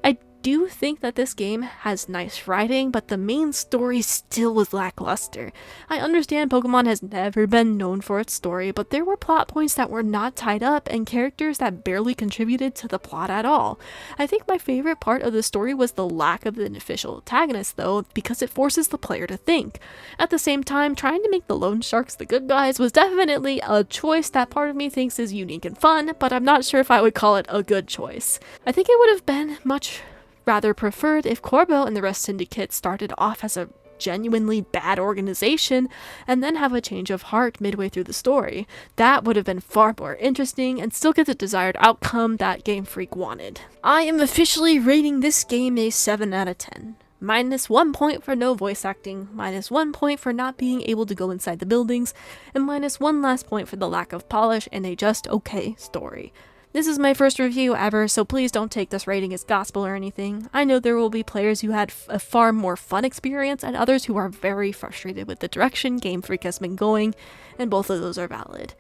I do think that this game has nice writing, but the main story still was lackluster. I understand Pokemon has never been known for its story, but there were plot points that were not tied up and characters that barely contributed to the plot at all. I think my favorite part of the story was the lack of an official antagonist though, because it forces the player to think. At the same time, trying to make the loan sharks the good guys was definitely a choice that part of me thinks is unique and fun, but I'm not sure if I would call it a good choice. I think it would have been much rather preferred if Corbo and the rest syndicate started off as a genuinely bad organization and then have a change of heart midway through the story. That would have been far more interesting and still get the desired outcome that Game Freak wanted. I am officially rating this game a 7 out of 10. Minus 1 point for no voice acting, minus 1 point for not being able to go inside the buildings, and minus 1 last point for the lack of polish and a just okay story. This is my first review ever, so please don't take this rating as gospel or anything. I know there will be players who had a far more fun experience and others who are very frustrated with the direction Game Freak has been going, and both of those are valid.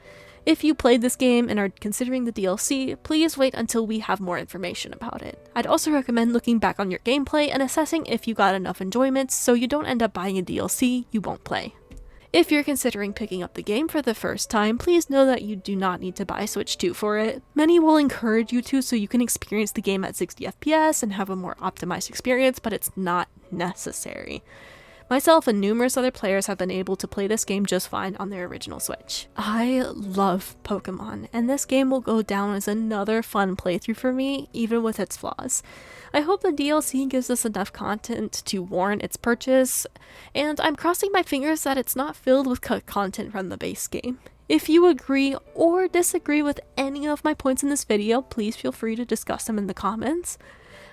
If you played this game and are considering the DLC, please wait until we have more information about it. I'd also recommend looking back on your gameplay and assessing if you got enough enjoyment so you don't end up buying a DLC you won't play. If you're considering picking up the game for the first time, please know that you do not need to buy Switch 2 for it. Many will encourage you to so you can experience the game at 60 FPS and have a more optimized experience, but it's not necessary. Myself and numerous other players have been able to play this game just fine on their original Switch. I love Pokemon, and this game will go down as another fun playthrough for me, even with its flaws. I hope the DLC gives us enough content to warrant its purchase, and I'm crossing my fingers that it's not filled with cut content from the base game. If you agree or disagree with any of my points in this video, please feel free to discuss them in the comments.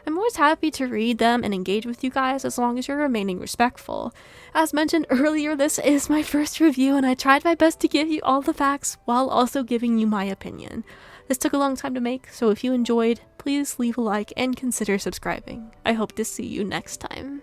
I'm always happy to read them and engage with you guys as long as you're remaining respectful. As mentioned earlier, this is my first review and I tried my best to give you all the facts while also giving you my opinion. This took a long time to make, so if you enjoyed, please leave a like and consider subscribing. I hope to see you next time.